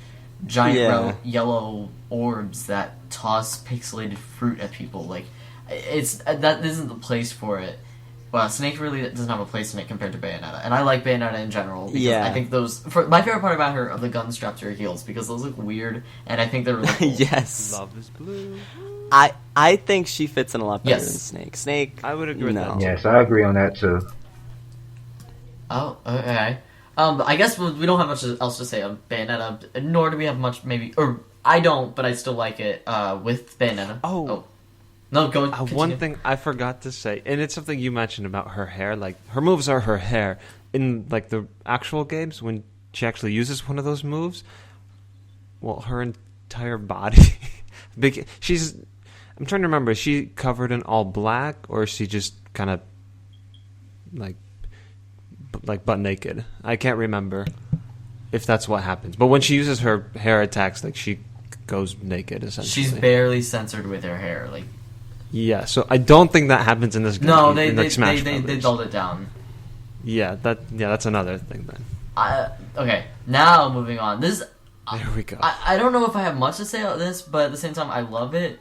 giant yellow orbs that toss pixelated fruit at people. Like, that isn't the place for it. Well, Snake really doesn't have a place in it compared to Bayonetta, and I like Bayonetta in general because I think my favorite part about her are the guns strapped to her heels, because those look weird, and I think they're really cool. Yes. Love is blue. I think she fits in a lot better than Snake. Snake, I would agree with that. Yes, I agree on that too. Oh, okay. I guess we don't have much else to say on Bayonetta, nor do we have much, maybe, or I don't, but I still like it with Bayonetta. Oh. No, go continue. One thing I forgot to say, and it's something you mentioned about her hair. Like, her moves are her hair. In, the actual games, when she actually uses one of those moves, well, her entire body... I'm trying to remember, is she covered in all black, or is she just kind of, like butt naked? I can't remember if that's what happens. But when she uses her hair attacks, she goes naked, essentially. She's barely censored with her hair, Yeah, so I don't think that happens in this game. No, they they dulled it down. Yeah, that's another thing then. Okay, now moving on. There we go. I don't know if I have much to say about this, but at the same time, I love it.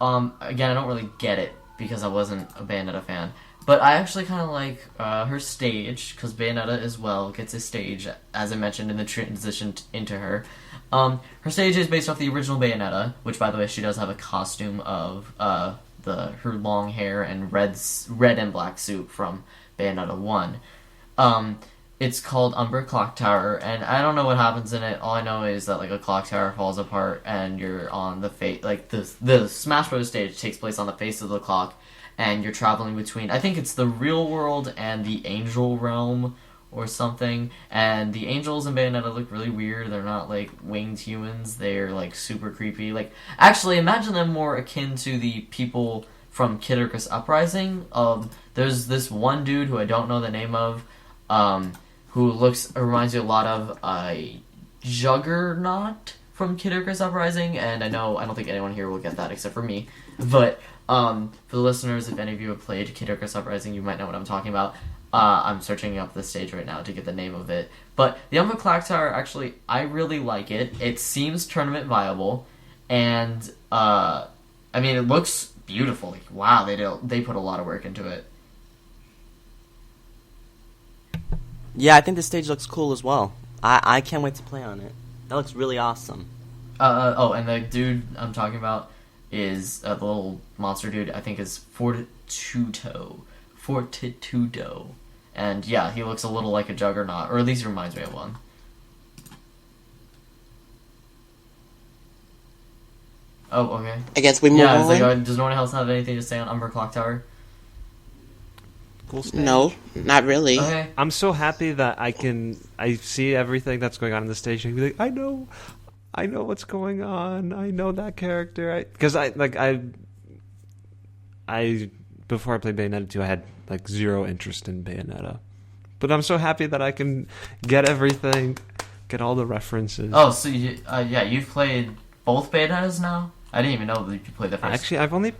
Again, I don't really get it because I wasn't a Bayonetta fan. But I actually kind of like her stage, because Bayonetta as well gets a stage, as I mentioned in the transition into her. Her stage is based off the original Bayonetta, which, by the way, she does have a costume of her long hair and red and black suit from Bayonetta 1. It's called Umber Clock Tower, and I don't know what happens in it. All I know is that like a clock tower falls apart, and you're on the face. Like the Smash Bros. Stage takes place on the face of the clock, and you're traveling between. I think it's the real world and the angel realm or something. And the angels in Bayonetta look really weird. They're not like winged humans. They're like super creepy. Like actually, imagine them more akin to the people from Kid Icarus Uprising. There's this one dude who I don't know the name of. Who reminds you a lot of a Juggernaut from Kid Icarus Uprising, and I don't think anyone here will get that except for me. But for the listeners, if any of you have played Kid Icarus Uprising, you might know what I'm talking about. I'm searching up the stage right now to get the name of it. But the Umber Clock Tower, actually, I really like it. It seems tournament viable, and I mean, it looks beautiful. Like, wow, they put a lot of work into it. Yeah, I think the stage looks cool as well. I can't wait to play on it. That looks really awesome. And the dude I'm talking about is the little monster dude. I think is Fortitudo, and yeah, he looks a little like a Juggernaut, or at least he reminds me of one. Oh, okay. I guess we move Yeah, on. it's like, does no one else have anything to say on Umber Clock Tower? Cool stage. No, not really. Okay. I'm so happy that I see everything that's going on in the stage and be like, I know what's going on. I know that character. Because before I played Bayonetta 2, I had like zero interest in Bayonetta. But I'm so happy that I can get everything, get all the references. Oh, so you've played both Bayonettas now? I didn't even know that you played the first. Actually, I only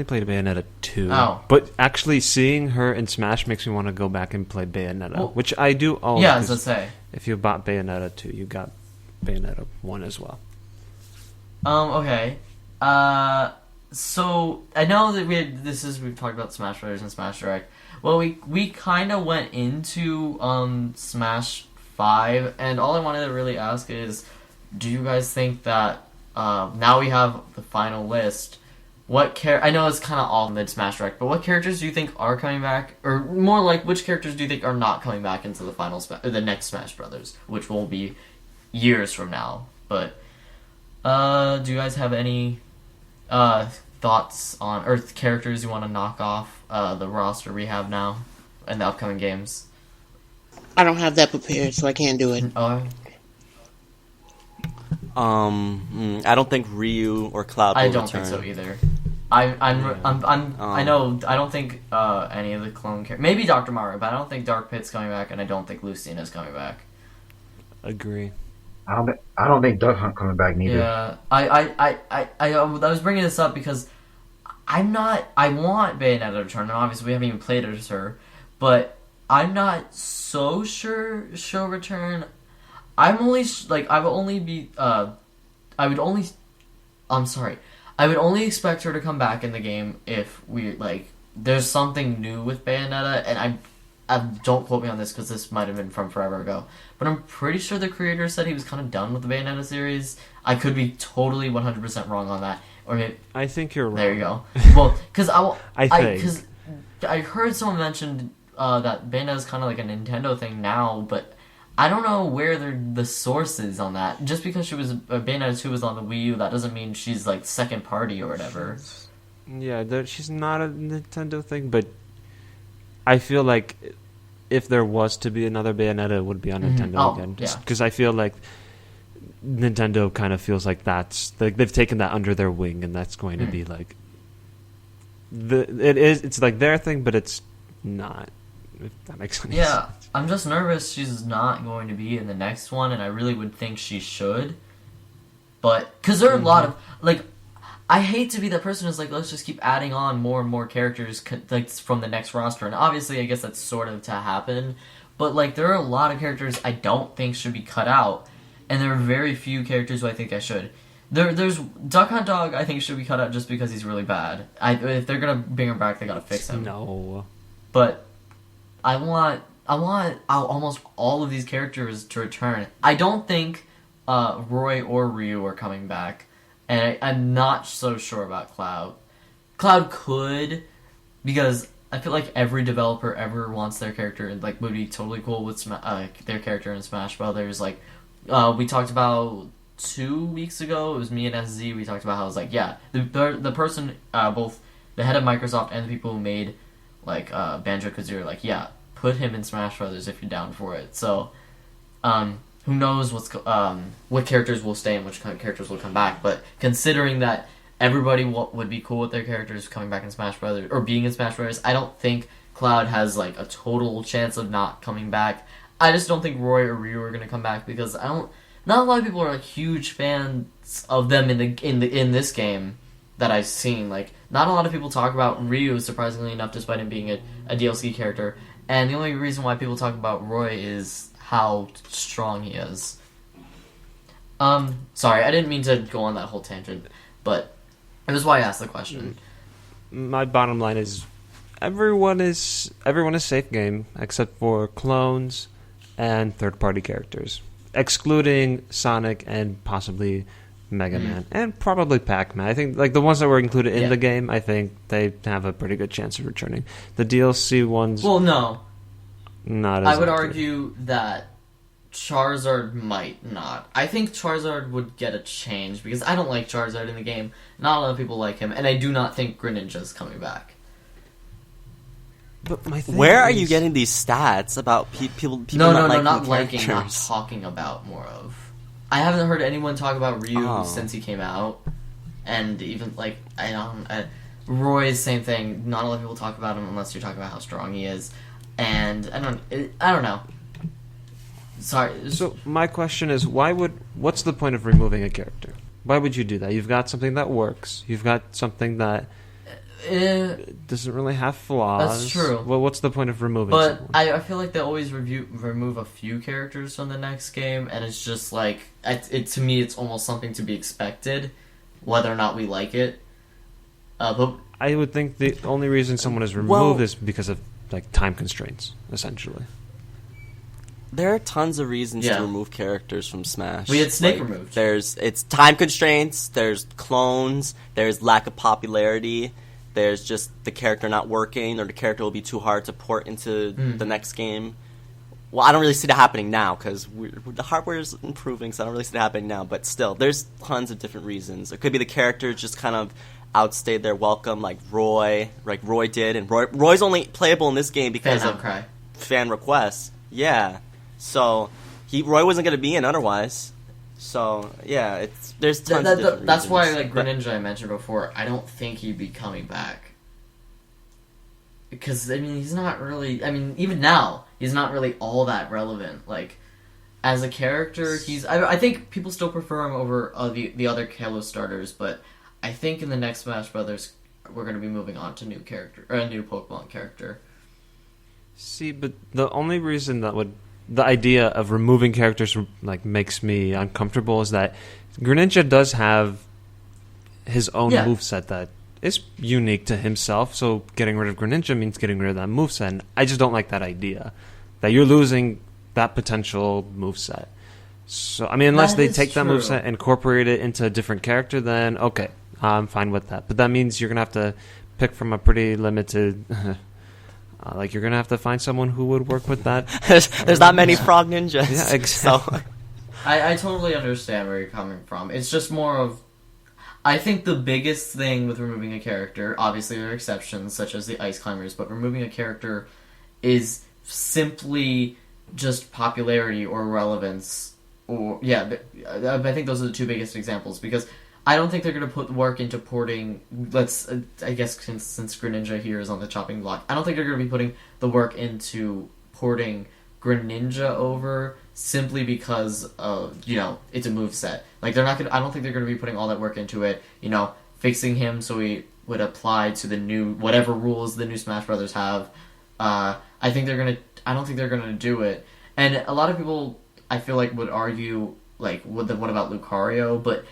played Bayonetta 2. Oh. But actually seeing her in Smash makes me want to go back and play Bayonetta, Well, which I do own. yeah, as I say. If you bought Bayonetta 2, you got Bayonetta 1 as well. Okay. So I know that we've talked about Smash Brothers and Smash Direct. Well, we kind of went into Smash 5, and all I wanted to really ask is, do you guys think that now we have the final list? I know it's kind of all mid Smash Direct, but what characters do you think are coming back, or more like which characters do you think are not coming back into the next Smash Brothers, which will be years from now? But do you guys have any thoughts on Earth characters you want to knock off the roster we have now in the upcoming games? I don't have that prepared, so I can't do it. I don't think Ryu or Cloud will I don't return. think so either. I know. I don't think any of the clone characters. Maybe Dr. Mario, but I don't think Dark Pit's coming back, and I don't think Lucina's coming back. Agree. I don't think Duck Hunt coming back neither. Yeah, I was bringing this up because I want Bayonetta to return, and obviously we haven't even played it as her, but I'm not so sure she'll return. I would only expect her to come back in the game if there's something new with Bayonetta, and I don't quote me on this because this might have been from forever ago, but I'm pretty sure the creator said he was kind of done with the Bayonetta series. I could be totally 100% wrong on that, or maybe I think you're right. there you go. Well, because I heard someone mention that Bayonetta is kind of like a Nintendo thing now, but I don't know where the source is on that. Just because Bayonetta 2 was on the Wii U, that doesn't mean she's like second party or whatever. Yeah, she's not a Nintendo thing, but I feel like if there was to be another Bayonetta, it would be on Nintendo again. Because I feel like Nintendo kind of feels like they've taken that under their wing, and that's going to be like it's like their thing, but it's not. If that makes any sense. I'm just nervous she's not going to be in the next one, and I really would think she should. But, because there are a lot of, I hate to be that person who's like, let's just keep adding on more and more characters from the next roster, and obviously I guess that's sort of to happen, but, there are a lot of characters I don't think should be cut out, and there are very few characters who I think I should. There's Duck Hunt Dog I think should be cut out just because he's really bad. If they're gonna bring him back, they gotta fix him. No. But I want almost all of these characters to return. I don't think Roy or Ryu are coming back, and I'm not so sure about Cloud. Cloud could, because I feel like every developer ever wants their character and like would be totally cool with their character in Smash Brothers. Like we talked about 2 weeks ago, it was me and SZ. We talked about how it was like, yeah, the person, both the head of Microsoft and the people who made like Banjo-Kazooie, like, yeah, put him in Smash Brothers if you're down for it. So who knows what characters will stay and which kind of characters will come back. But considering that everybody would be cool with their characters coming back in Smash Brothers or being in Smash Brothers, I don't think Cloud has like a total chance of not coming back. I just don't think Roy or Ryu are going to come back because not a lot of people are like huge fans of them in this game that I've seen. Like, not a lot of people talk about Ryu, surprisingly enough, despite him being a DLC character. And the only reason why people talk about Roy is how strong he is. Sorry, I didn't mean to go on that whole tangent, but it was why I asked the question. My bottom line is everyone is safe game except for clones and third-party characters, excluding Sonic and possibly Mega Man and probably Pac-Man. I think like the ones that were included in the game, I think they have a pretty good chance of returning. The DLC ones, well, no, not as I would likely. argue that Charizard might not. I think Charizard would get a change because I don't like Charizard in the game. Not a lot of people like him, and I do not think Greninja's coming back. But my thing Where are is- you getting these stats about people No, not liking not characters? talking about more of. I haven't heard anyone talk about Ryu Oh. since he came out, and even like Roy's same thing. Not a lot of people talk about him unless you're talking about how strong he is, and I don't know. Sorry. So my question is, what's the point of removing a character? Why would you do that? You've got something that works. You've got something that doesn't really have flaws. That's true. Well, what's the point of removing But someone? I feel like they always remove a few characters from the next game, and it's just like to me, it's almost something to be expected, whether or not we like it. But I would think the only reason someone is removed is because of like time constraints, essentially. There are tons of reasons Yeah. to remove characters from Smash. We had Snake removed. It's time constraints, there's clones, there's lack of popularity, there's just the character not working, or the character will be too hard to port into the next game. Well, I don't really see that happening now, because the hardware is improving, so I don't really see that happening now, but still, there's tons of different reasons. It could be the character just kind of outstayed their welcome, like Roy did, and Roy's only playable in this game because Fan of cry. fan requests. Yeah. So Roy wasn't going to be in otherwise. So yeah, there's tons of different That's why, reasons. like Greninja I mentioned before, I don't think he'd be coming back. Because I mean, he's not really. I mean, even now, he's not really all that relevant. Like, as a character, he's. I think people still prefer him over the other Halo starters, but I think in the next Smash Brothers, we're going to be moving on to a new Pokemon character. See, but the only reason the idea of removing characters like makes me uncomfortable is that Greninja does have his own moveset that is unique to himself, so getting rid of Greninja means getting rid of that moveset, and I just don't like that idea, that you're losing that potential moveset. So, I mean, unless they take that moveset and incorporate it into a different character, then okay, I'm fine with that. But that means you're going to have to pick from a pretty limited... like, you're going to have to find someone who would work with that. There's not many Frog Ninjas. Yeah, exactly. So. I totally understand where you're coming from. It's just more of... I think the biggest thing with removing a character, obviously there are exceptions, such as the Ice Climbers, but removing a character is simply just popularity or relevance. Or I think those are the two biggest examples, because I don't think they're going to put work into porting... I guess since Greninja here is on the chopping block, I don't think they're going to be putting the work into porting Greninja over simply because it's a moveset. Like, they're not going to... I don't think they're going to be putting all that work into it, fixing him so he would apply to the new... whatever rules the new Smash Brothers have. I don't think they're going to do it. And a lot of people, I feel like, would argue, like, what about Lucario? But...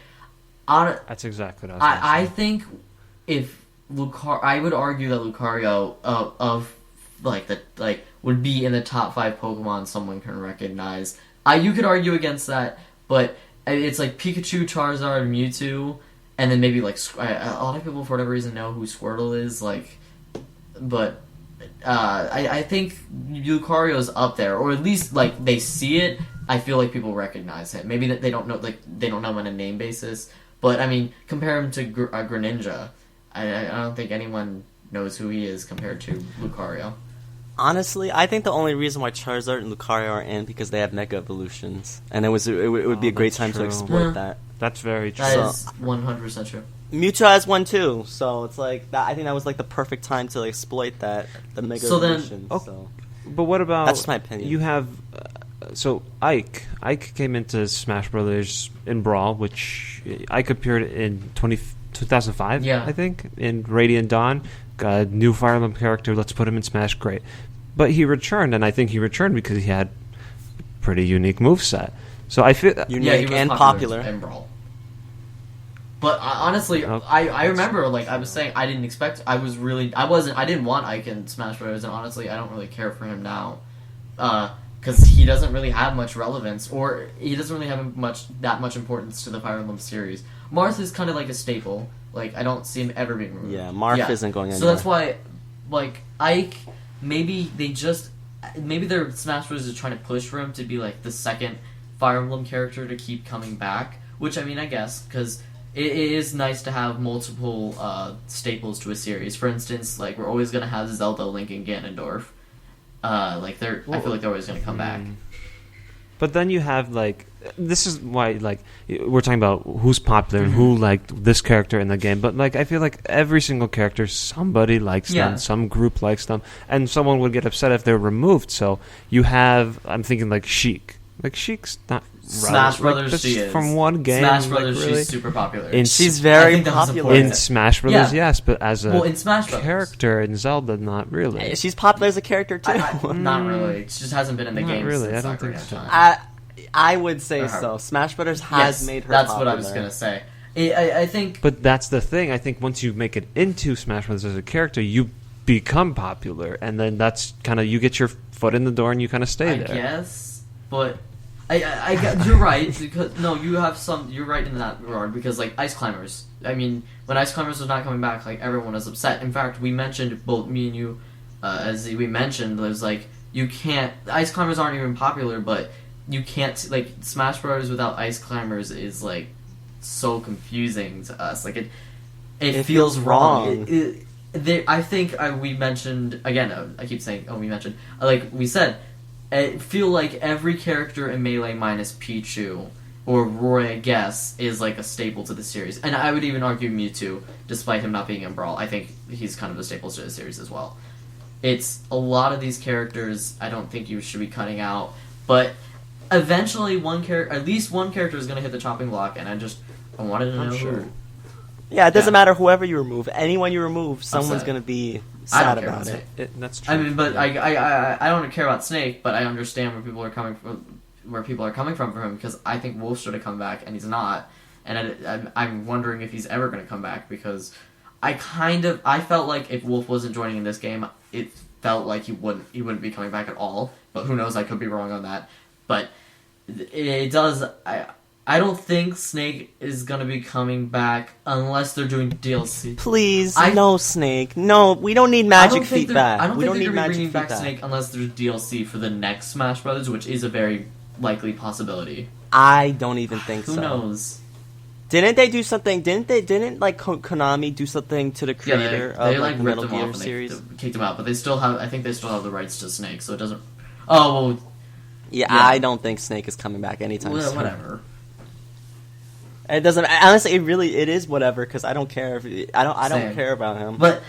That's exactly what I was going to say. I think if I would argue that Lucario would be in the top 5 Pokemon someone can recognize. You could argue against that, but it's like Pikachu, Charizard, Mewtwo, and then maybe like a lot of people for whatever reason know who Squirtle is, like, but I think Lucario's up there, or at least like they see it. I feel like people recognize him. Maybe that they don't know him on a name basis, but I mean, compare him to Greninja. I don't think anyone knows who he is compared to Lucario. Honestly, I think the only reason why Charizard and Lucario are in because they have Mega Evolutions, and it would be a great time to exploit that. That's very true. That is 100% true. Mewtwo has one too, so it's like that. I think that was like the perfect time to exploit that the Mega Evolution. But what about? That's my opinion. You have so Ike. Ike came into Smash Brothers in Brawl, which Ike appeared in 2005. Yeah. I think in Radiant Dawn. Got a new Fire Emblem character. Let's put him in Smash. Great, but he returned, and I think he returned because he had a pretty unique moveset. So I feel unique and popular. In Brawl. But honestly, I remember, like I was saying, I didn't I didn't want Ike in Smash Bros. And honestly, I don't really care for him now, because he doesn't really have much relevance, or he doesn't really have that much importance to the Fire Emblem series. Marth is kind of like a staple. Like, I don't see him ever being removed. Yeah, Marth isn't going anywhere. So that's why, like, Ike, maybe their Smash Bros. Is trying to push for him to be, like, the second Fire Emblem character to keep coming back. Which, I mean, I guess, because it is nice to have multiple staples to a series. For instance, like, we're always going to have Zelda, Link, and Ganondorf. I feel like they're always going to come back. But then you have, like, this is why, like, we're talking about who's popular and who liked this character in the game. But, like, I feel like every single character, somebody likes them, some group likes them, and someone would get upset if they're removed. So you have, I'm thinking, like, Sheik. Like, Sheik's not Smash Brothers, like, she is. From one game. Smash Brothers, like, really? she's super popular. She's very popular. In Smash Brothers, yes, but as a in Smash character in Zelda, not really. She's popular as a character, too. Not really. She just hasn't been in the game really. since I don't think so. I would say so. Smash Brothers has made her that's popular. what I was going to say. I think... But that's the thing. I think once you make it into Smash Brothers as a character, you become popular, and then that's kind of, you get your foot in the door and you kind of stay there. I guess, but... you're right, because you're right in that regard, because like Ice Climbers, I mean, when Ice Climbers was not coming back, like everyone was upset. In fact, we mentioned, both me and you, as we mentioned, it was like, you can't, Ice Climbers aren't even popular, but you can't, like, Smash Bros. Without Ice Climbers is like so confusing to us. Like it feels wrong. I think we mentioned, again, I keep saying, we mentioned, like we said, I feel like every character in Melee minus Pichu, or Roy, I guess, is like a staple to the series. And I would even argue Mewtwo, despite him not being in Brawl. I think he's kind of a staple to the series as well. It's a lot of these characters I don't think you should be cutting out, but eventually at least one character is going to hit the chopping block, and I wanted to know who. Yeah, it doesn't matter whoever you remove. Anyone you remove, someone's going to be sad about it. That's true. I mean, but I don't care about Snake, but I understand where people are coming from for him, because I think Wolf should have come back, and he's not. And I'm wondering if he's ever going to come back, because I felt like if Wolf wasn't joining in this game, it felt like he wouldn't be coming back at all. But who knows? I could be wrong on that. But it does. I don't think Snake is gonna be coming back unless they're doing DLC. Please, no Snake. No, we don't need Magic Feet back. I don't we think don't they're need gonna be Magic bringing back Feet Snake unless there's DLC for the next Smash Brothers, which is a very likely possibility. I don't even think so. Who knows? Didn't they do something? Didn't like Konami do something to the creator they of like the ripped Metal him Gear off and series? they kicked him out, but I think they still have the rights to Snake, so it doesn't. Oh well. Yeah, I don't think Snake is coming back anytime soon. Whatever. It doesn't. Honestly, it is whatever, because I don't care. I don't care about him. But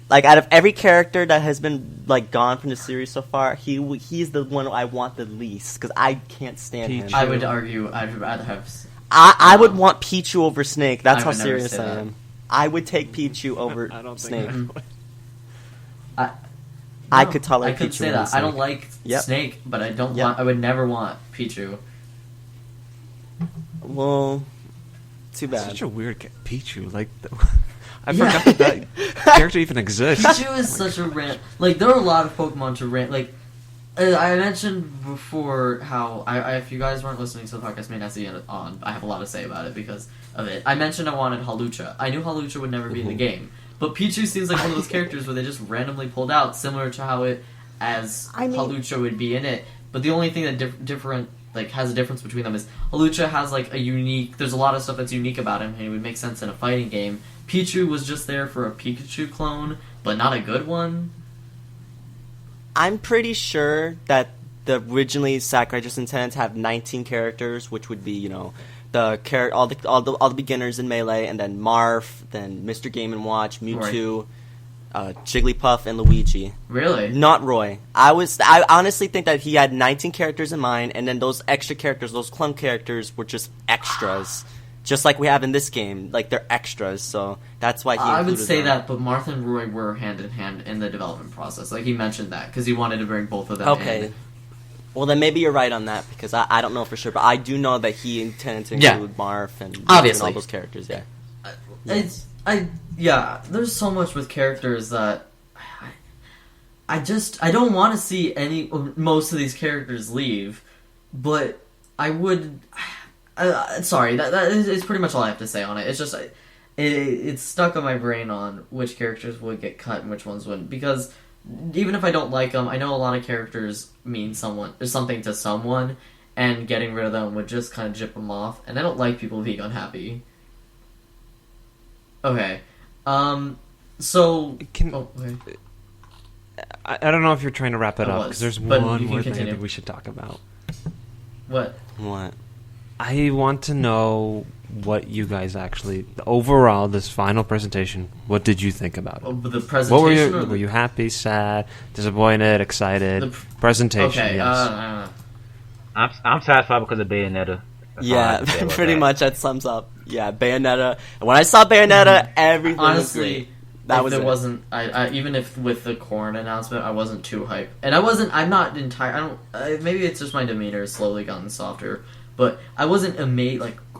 like, out of every character that has been like gone from the series so far, he's the one I want the least, because I can't stand him. I would argue I'd rather have. I would want Pichu over Snake. That's how serious I am. That. I would take Pichu over Snake. I could tolerate Pichu. I could say that. I don't like Snake, but I don't want. I would never want Pichu. Well, too bad. Such a weird Pichu. Like, I forgot that character even exists. Pichu is such a rant. Like, there are a lot of Pokemon to rant. Like, I mentioned before how if you guys weren't listening to the podcast, may not see it on. I have a lot to say about it because of it. I mentioned I wanted Halucha. I knew Halucha would never be in the game, but Pichu seems like one of those characters where they just randomly pulled out, similar to how Halucha would be in it. But the only thing that different has a difference between them is Halucha has like a unique. There's a lot of stuff that's unique about him, and it would make sense in a fighting game. Pichu was just there for a Pikachu clone, but not a good one. I'm pretty sure that the originally Sakurai just intended to have 19 characters, which would be, all the beginners in Melee, and then Marth, then Mr. Game & Watch, Mewtwo, Jigglypuff, and Luigi. Really? Not Roy. I honestly think that he had 19 characters in mind, and then those extra characters, those clone characters, were just extras. Just like we have in this game, they're extras, so that's why he included I would say them. that, but Marth and Roy were hand in hand in the development process. He mentioned that, because he wanted to bring both of them in. Okay. Well, then maybe you're right on that, because I don't know for sure, but I do know that he intended to include Marth and all those characters, there's so much with characters that I don't want to see most of these characters leave, but I would... sorry, that is pretty much all I have to say on it. It's just it's stuck on my brain on which characters would get cut and which ones wouldn't. Because even if I don't like them, I know a lot of characters mean something to someone, and getting rid of them would just kind of jip them off. And I don't like people being unhappy. Okay, so okay. I don't know if you're trying to wrap it up because there's one more thing I continue. think we should talk about. What? I want to know what you guys actually, overall, this final presentation, what did you think about it? The presentation? Were you happy, sad, disappointed, excited? Presentation, okay, yes. I'm satisfied because of Bayonetta. Yeah, pretty much that sums up. Yeah, Bayonetta. And when I saw Bayonetta, everything honestly, was great. That was it. Wasn't I even if with the Corrin announcement, I wasn't too hyped, and I'm not entire. Maybe it's just my demeanor has slowly gotten softer, but I wasn't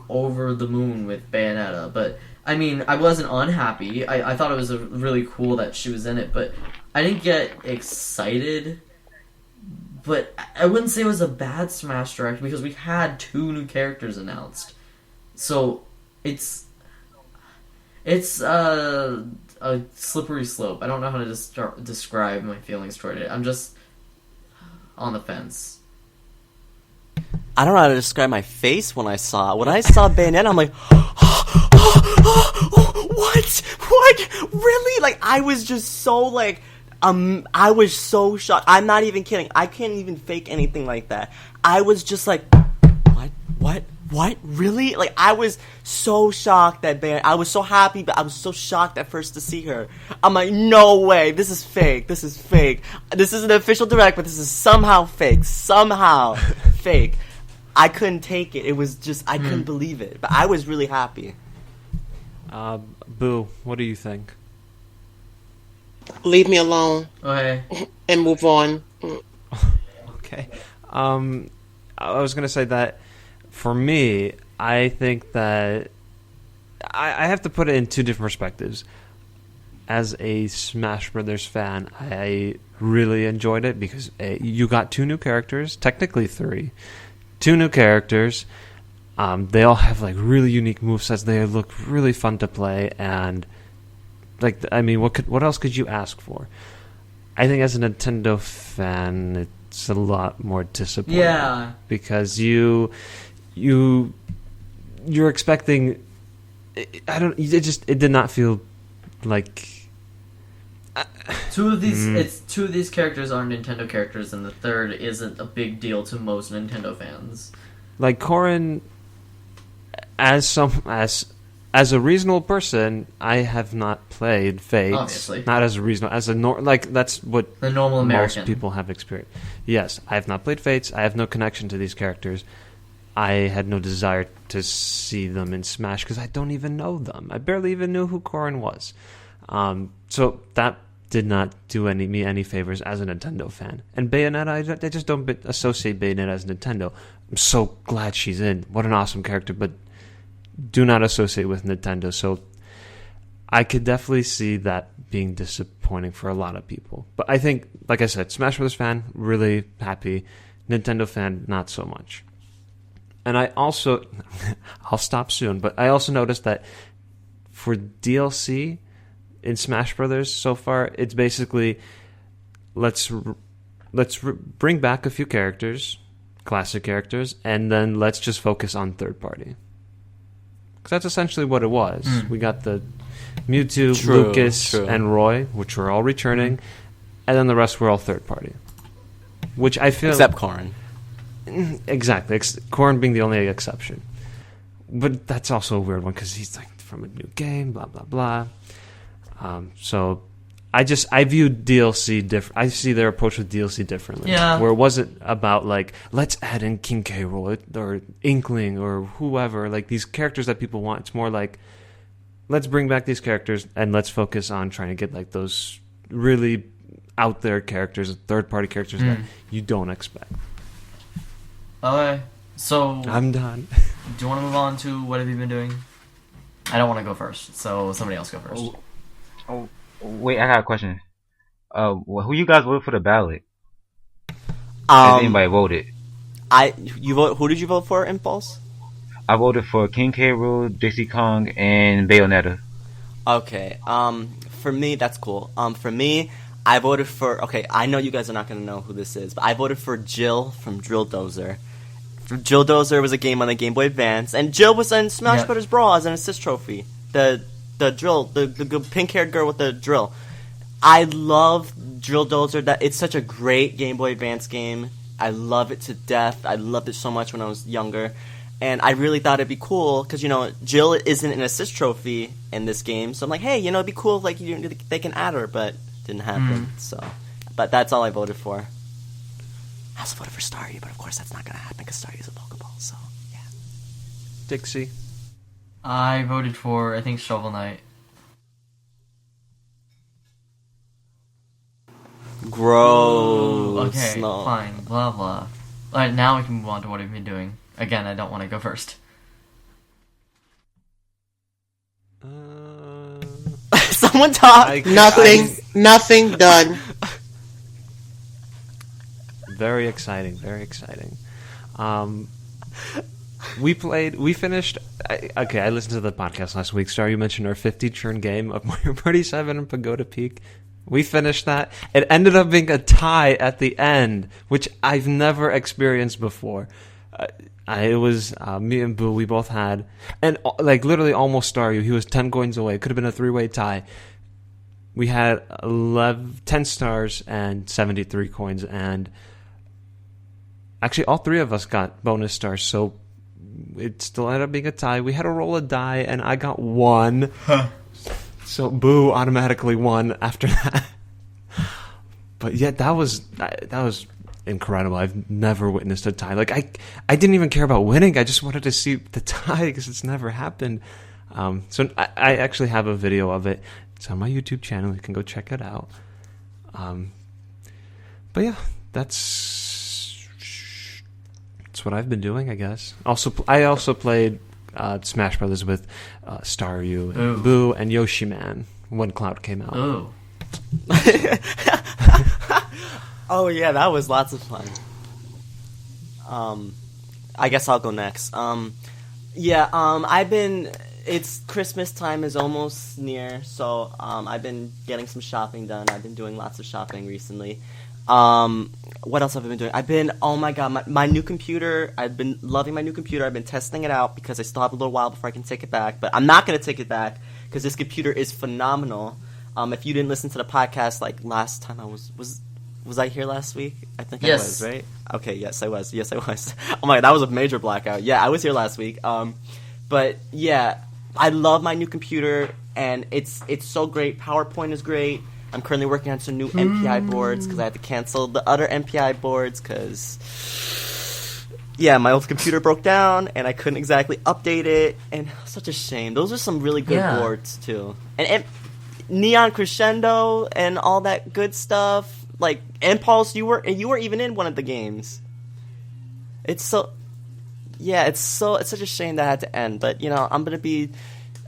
over the moon with Bayonetta. But I mean, I wasn't unhappy. I thought it was really cool that she was in it, but I didn't get excited. But I wouldn't say it was a bad Smash Direct because we had 2 new characters announced, so it's a slippery slope. I don't know how to describe my feelings toward it. I'm just on the fence. I don't know how to describe my face when I saw Bayonetta. I'm like, what? Really? I was just so I was so shocked. I'm not even kidding. I can't even fake anything like that. I was just like, what? Really? I was so shocked that I was so happy, but I was so shocked at first to see her. I'm like, no way. This is fake. This is an official direct, but this is somehow fake. Fake. I couldn't take it. It was just, I couldn't believe it. But I was really happy. Boo, what do you think? Leave me alone. Okay. And move on. Okay. I was going to say that for me, I think that I have to put it in 2 different perspectives. As a Smash Brothers fan, I really enjoyed it because you got 2 new characters, technically 3. 2 new characters. They all have really unique movesets. They look really fun to play, and what else could you ask for? I think as a Nintendo fan, it's a lot more disappointing. Yeah. Because you're expecting. It did not feel like. 2 of these characters are Nintendo characters, and the third isn't a big deal to most Nintendo fans. Corrin, as a reasonable person, I have not played Fates. Obviously. Not as a reasonable, that's what the normal American most people have experienced. Yes, I have not played Fates. I have no connection to these characters. I had no desire to see them in Smash because I don't even know them. I barely even knew who Corrin was. So that did not do me any favors as a Nintendo fan. And Bayonetta, I just don't associate Bayonetta as Nintendo. I'm so glad she's in. What an awesome character, but do not associate with Nintendo. So I could definitely see that being disappointing for a lot of people. But I think, like I said, Smash Bros. Fan, really happy. Nintendo fan, not so much. And I also, I'll stop soon, but I also noticed that for DLC in Smash Brothers so far, it's basically let's bring back a few characters, classic characters, and then let's just focus on third party. Because that's essentially what it was. We got the Mewtwo, Lucas, and Roy, which were all returning, and then the rest were all third party. Which I feel... Except Corrin. Exactly. Corrin being the only exception. But that's also a weird one, because he's like from a new game, blah, blah, blah. So I view DLC different. I see their approach with DLC differently. Yeah. Where it wasn't about like, let's add in King K. Rool or Inkling or whoever, like these characters that people want. It's more like, let's bring back these characters and let's focus on trying to get like those really out there characters, third party characters that you don't expect. Okay, so I'm done. do you want to move on to what have you been doing? I don't want to go first, so somebody else go first. Oh, wait, I got a question. Who you guys voted for the ballot? Has anybody voted? Who did you vote for, Impulse? I voted for King K. Rool, Dixie Kong, and Bayonetta. Okay. For me, that's cool. For me, I voted for... Okay, I know you guys are not going to know who this is, but I voted for Jill from Drill Dozer. Drill Dozer was a game on the Game Boy Advance, and Jill was in Smash Bros. Brawl as an assist trophy. The drill, the pink-haired girl with the drill. I love Drill Dozer. It's such a great Game Boy Advance game. I love it to death. I loved it so much when I was younger. And I really thought it'd be cool, because, Jill isn't an assist trophy in this game. So I'm like, hey, it'd be cool if they can add her, but didn't happen. So, but that's all I voted for. I also voted for Staryu, but of course that's not going to happen, because Staryu's a Pokeball, so, yeah. Dixie. I voted for, I think, Shovel Knight. Gross. Okay, No. fine, blah blah. Alright, now we can move on to what I've been doing. Again, I don't want to go first. Someone talk. Nothing done. Very exciting, very exciting. We finished. I listened to the podcast last week. Star, you mentioned our 50 turn game of Mario Party 7 and Pagoda Peak. We finished that. It ended up being a tie at the end, which I've never experienced before. It was me and Boo. We both had, and like literally almost Staryu. He was 10 coins away. It could have been a 3-way tie. We had 10 stars and 73 coins, and actually all three of us got bonus stars. So it still ended up being a tie. We had to roll a die, and I got 1. So Boo automatically won after that. But yeah, that was incredible. I've never witnessed a tie. Like I didn't even care about winning. I just wanted to see the tie because it's never happened. So I actually have a video of it. It's on my YouTube channel. You can go check it out. But yeah, that's what I've been doing, I guess. I also played Smash Brothers with Staryu, and Boo, and Yoshi Man when Cloud came out. Ooh. Oh yeah, that was lots of fun. I guess I'll go next. It's Christmas time is almost near, so I've been getting some shopping done. I've been doing lots of shopping recently. What else have I been doing? Oh my god, my new computer. I've been loving my new computer. I've been testing it out because I still have a little while before I can take it back. But I'm not going to take it back because this computer is phenomenal. If you didn't listen to the podcast like last time, was I here last week? I think I was, right? Okay, yes I was. Oh my god, that was a major blackout. Yeah, I was here last week. But yeah, I love my new computer and it's so great. PowerPoint is great. I'm currently working on some new MPI boards because I had to cancel the other MPI boards because, yeah, my old computer broke down and I couldn't exactly update it. And such a shame. Those are some really good boards, too. And Neon Crescendo and all that good stuff. Like, Impulse, you were even in one of the games. It's such a shame that had to end. But,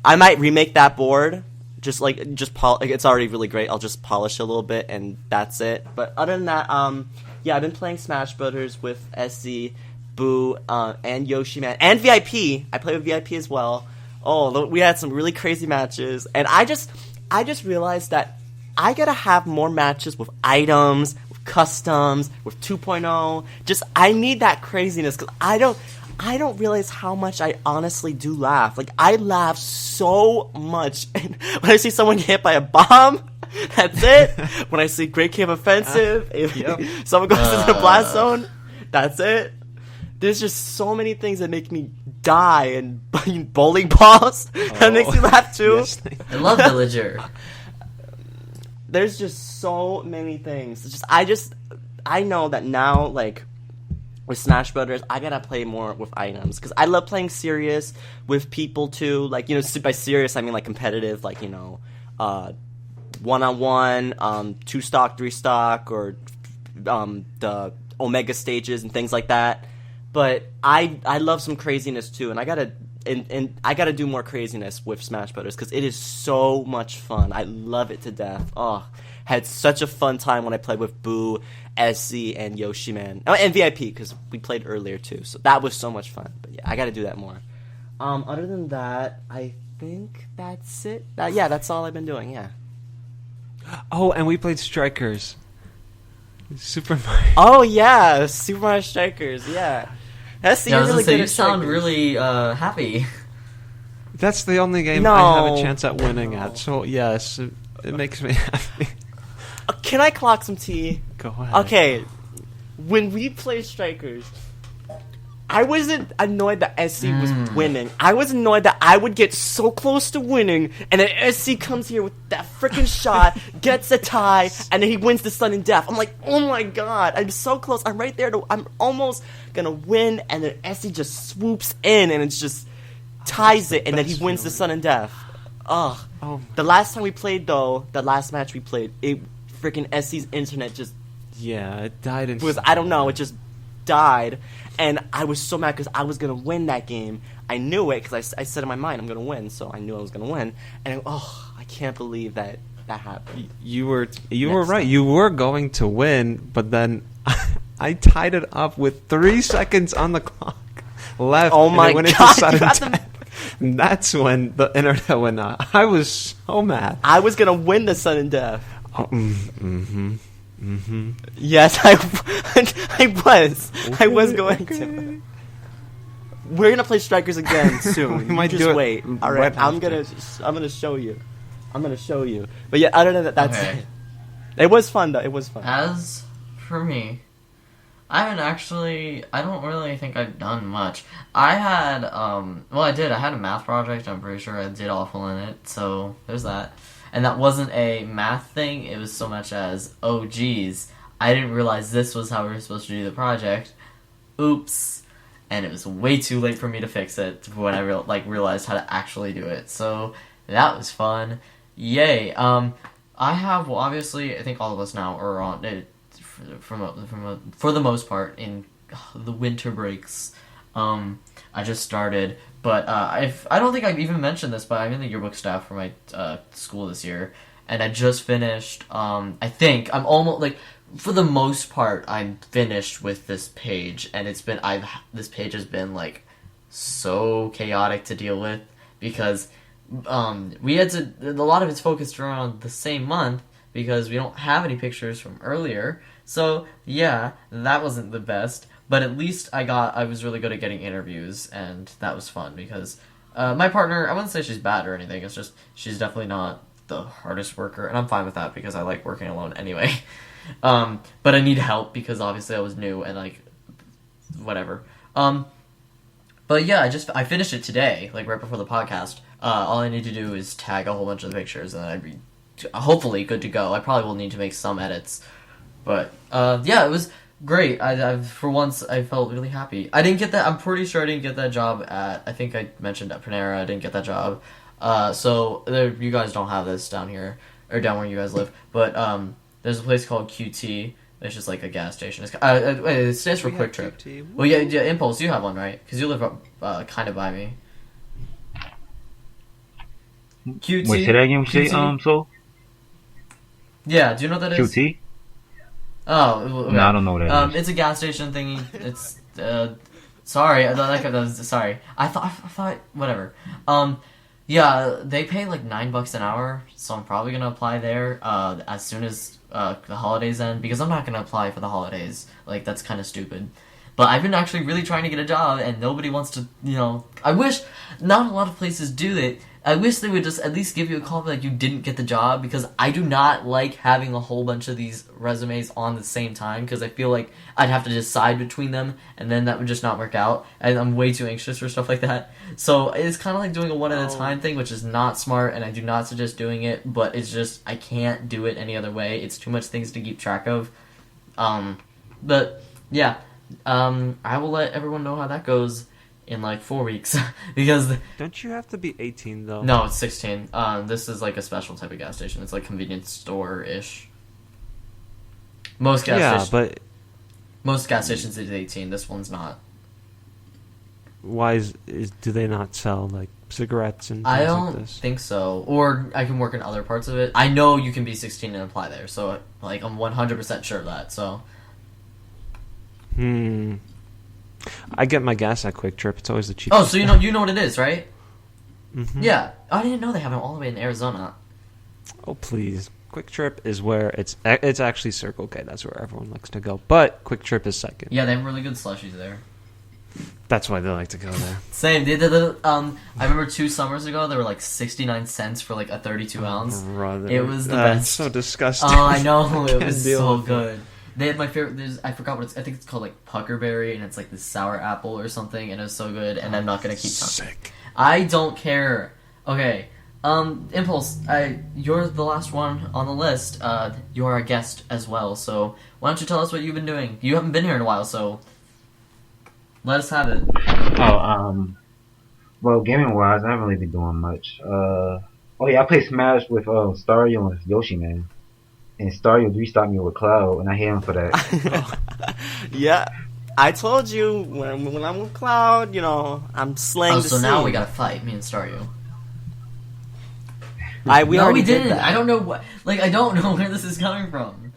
I might remake that board it's already really great. I'll just polish it a little bit and that's it. But other than that, yeah, I've been playing Smash Brothers with SC, Boo, and Yoshi Man, and VIP. I play with VIP as well. Oh, we had some really crazy matches, and I just realized that I gotta have more matches with items, with customs, with 2.0. Just I need that craziness because I don't realize how much I honestly do laugh. Like I laugh so much, and when I see someone get hit by a bomb. That's it. When I see Great Cave Offensive, if someone goes into the blast zone, that's it. There's just so many things that make me die, and bowling balls that makes me laugh too. Yes, I love Villager. There's just so many things. It's just I know that now, like with Smash Brothers, I gotta play more with items because I love playing serious with people too. Like by serious I mean like competitive, like 1-on-1, 2 stock, 3 stock, or the Omega stages and things like that. But I love some craziness too, and I gotta do more craziness with Smash Brothers because it is so much fun. I love it to death. Oh, had such a fun time when I played with Boo, SC, and Yoshi Man. Oh, and VIP because we played earlier too, so that was so much fun. But yeah, I gotta do that more. Other than that, I think that's it. Yeah, that's all I've been doing. Yeah. Oh, and we played Strikers. Super Mario. Oh yeah, Super Mario Strikers. Yeah, that's Yeah, I was really gonna say, good you at sound Strikers. really happy. That's the only game No. I have a chance at winning at. So yes, it makes me happy. Can I clock some tea? Go ahead. Okay, when we played Strikers, I wasn't annoyed that SC was winning. I was annoyed that I would get so close to winning, and then SC comes here with that freaking shot, gets a tie, and then he wins the sudden death. I'm like, oh my god, I'm so close. I'm right there. I'm almost gonna win, and then SC just swoops in, and it's just ties it, and then he best wins the feeling. sudden death. Ugh. Oh. The last time we played, though, the last match we played, freaking SC's internet just Yeah, it died in. was, I don't know, it just died, and I was so mad because I was gonna win that game. I knew it because I said in my mind I'm gonna win, so I knew I was gonna win. And I can't believe that happened. You were Next right. time. You were going to win, but then I tied it up with 3 seconds on the clock left. Oh and my it went into God, sudden you got the- death. And that's when the internet went out. I was so mad. I was gonna win the sudden death. Oh, Yes, I was going to. We're gonna play Strikers again soon. We You might just do it wait. All right right, I'm after. gonna show you. But yeah, other than that, that's Okay. it. It was fun though. It was fun. As for me, I don't really think I've done much. I had, I did. I had a math project. I'm pretty sure I did awful in it, so there's that. And that wasn't a math thing. It was so much as, oh geez, I didn't realize this was how we were supposed to do the project. Oops. And it was way too late for me to fix it when I realized how to actually do it. So that was fun. Yay. I have, obviously, I think all of us now are on it for the most part in the winter breaks. I just started, but I don't think I've even mentioned this, but I'm in the yearbook staff for my school this year, and I just finished. I think I'm almost for the most part, I'm finished with this page, and this page has been so chaotic to deal with because we had to. A lot of it's focused around the same month because we don't have any pictures from earlier. So yeah, that wasn't the best. But at least I was really good at getting interviews, and that was fun because my partner, I wouldn't say she's bad or anything, it's just she's definitely not the hardest worker, and I'm fine with that because I like working alone anyway. But I need help because obviously I was new and whatever. But yeah, I finished it today, right before the podcast. All I need to do is tag a whole bunch of the pictures, and I'd be hopefully good to go. I probably will need to make some edits. But yeah, it was great. For once, I felt really happy. I didn't get that. I'm pretty sure I didn't get that job at. I think I mentioned at Panera. I didn't get that job. So you guys don't have this down here or down where you guys live. But there's a place called QT. It's just like a gas station. It stands for Quick Trip. Well, yeah, Impulse. You have one, right? Because you live kind of by me. QT. Wait, say that again. Say QT? so Yeah, do you know what that is? QT. Oh, okay. No, I don't know what that is. It's a gas station thingy. It's sorry, that was sorry. I thought whatever. Yeah, they pay like $9 an hour, so I'm probably gonna apply there as soon as the holidays end because I'm not gonna apply for the holidays. Like that's kind of stupid. But I've been actually really trying to get a job, and nobody wants to. I wish not a lot of places do that. I wish they would just at least give you a call like you didn't get the job because I do not like having a whole bunch of these resumes on the same time because I feel like I'd have to decide between them and then that would just not work out and I'm way too anxious for stuff like that. So it's kind of like doing a one at a time thing, which is not smart and I do not suggest doing it, but it's just I can't do it any other way. It's too much things to keep track of. But yeah, I will let everyone know how that goes in like 4 weeks because Don't you have to be 18 though? no, it's 16. This is like a special type of gas station. It's like convenience store ish. Most gas stations is 18. This one's not. Why do they not sell like cigarettes and things I like don't this? think so. Or I can work in other parts of it. I know you can be 16 and apply there, so like I'm 100% sure of that. So I get my gas at Quick Trip. It's always the cheapest. oh, so you know what it is, right? Mm-hmm. Yeah, I didn't know they have them all the way in Arizona. Oh please, Quick Trip is where it's actually Circle K. That's where everyone likes to go. But Quick Trip is second. Yeah, they have really good slushies there. That's why they like to go there. Same. I remember 2 summers ago, they were like 69 cents for like a 32 ounce. Brother. It was the That's best. so disgusting. Oh, I know. It Can't was deal so with it. good. They had my favorite. I forgot what I think it's called like Puckerberry, and it's like this sour apple or something, and it was so good. And I'm not gonna keep talking. Sick. I don't care. Okay. Impulse. You're the last one on the list. You're our guest as well. So why don't you tell us what you've been doing? You haven't been here in a while, so let us have it. Well, gaming wise, I haven't really been doing much. I play Smash with Stario and Yoshi, man. And Stario restocked me with Cloud, and I hate him for that. Yeah, I told you when I'm with Cloud, I'm slaying the so scene. now we gotta fight, me and Stario. We already did didn't. that. I don't know what. Like, I don't know where this is coming from.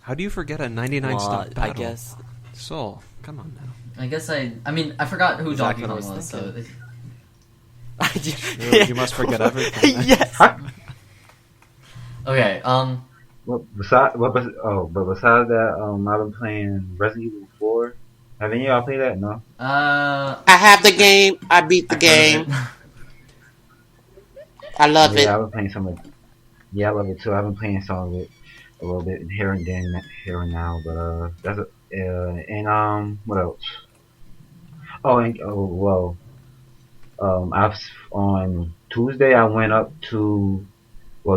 How do you forget a 99 stock battle? I guess. Soul, come on now. I guess I I forgot who Exactly Donkey what I Kong was was. thinking. You must forget everything. man. Yes. Okay. Besides that, I've been playing Resident Evil 4. Have any of y'all played that? No. I have the game. I beat the game. I love it. I've been playing some of it. Yeah, I love it too. I've been playing some of it a little bit here and now, but that's what else? On Tuesday I went up to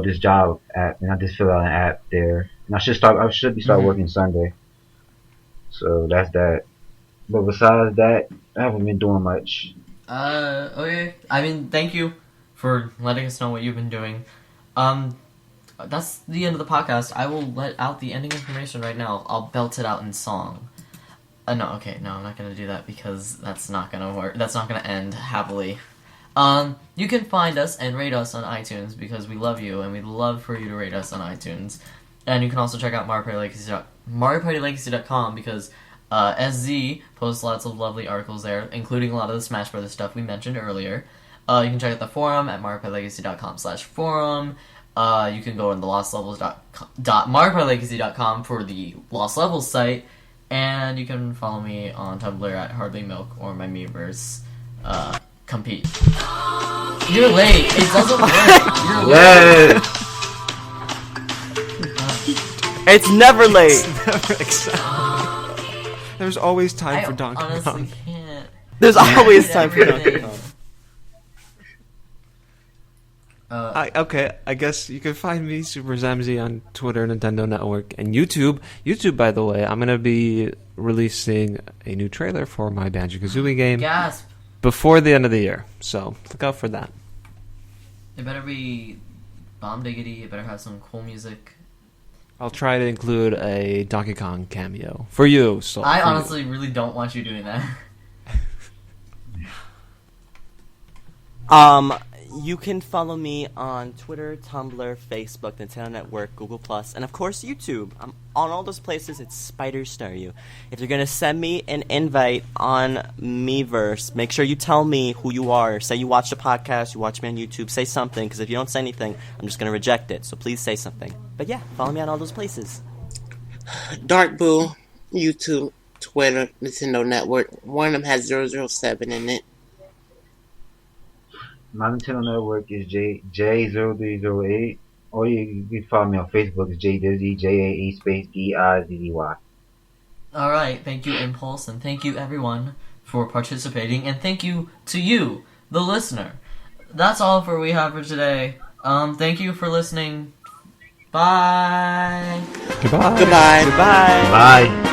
this job app, and I just filled out an app there, and I should be start working Sunday. So that's that. But besides that, I haven't been doing much. Okay. Thank you for letting us know what you've been doing. That's the end of the podcast. I will let out the ending information right now. I'll belt it out in song. No, I'm not gonna do that because that's not gonna work. That's not gonna end happily. You can find us and rate us on iTunes because we love you and we'd love for you to rate us on iTunes. And you can also check out MarioPartyLegacy.com because SZ posts lots of lovely articles there, including a lot of the Smash Brothers stuff we mentioned earlier. You can check out the forum at MarioPartyLegacy.com/forum. You can go on the LostLevels.MarioPartyLegacy.com for the Lost Levels site. And you can follow me on Tumblr at HardlyMilk or my Meverse. Compete. You're late. It doesn't work. You're late. It's never late. There's always time for Donkey Kong. honestly can't. There's always time for Donkey everything. Kong. I guess you can find me, Super Zamzy, on Twitter, Nintendo Network, and YouTube. YouTube, by the way, I'm going to be releasing a new trailer for my Banjo-Kazooie game Gasp. before the end of the year. So look out for that. It better be bomb diggity. It better have some cool music. I'll try to include a Donkey Kong cameo for you. So I honestly really don't want you doing that. you can follow me on Twitter, Tumblr, Facebook, Nintendo Network, Google+, and of course YouTube. I'm on all those places. It's Spider Star You. If you're going to send me an invite on Miiverse, make sure you tell me who you are. Say you watch the podcast, you watch me on YouTube. Say something, because if you don't say anything, I'm just going to reject it. So please say something. But yeah, follow me on all those places. Dark Boo, YouTube, Twitter, Nintendo Network. One of them has 007 in it. My Nintendo Network is J0308. Or you can follow me on Facebook. It's JDizzy, JAE space DIZZY. All right, thank you, Impulse, and thank you, everyone, for participating, and thank you to you, the listener. That's all for we have for today. Thank you for listening. Bye. Goodbye. Goodbye. Goodbye. Bye.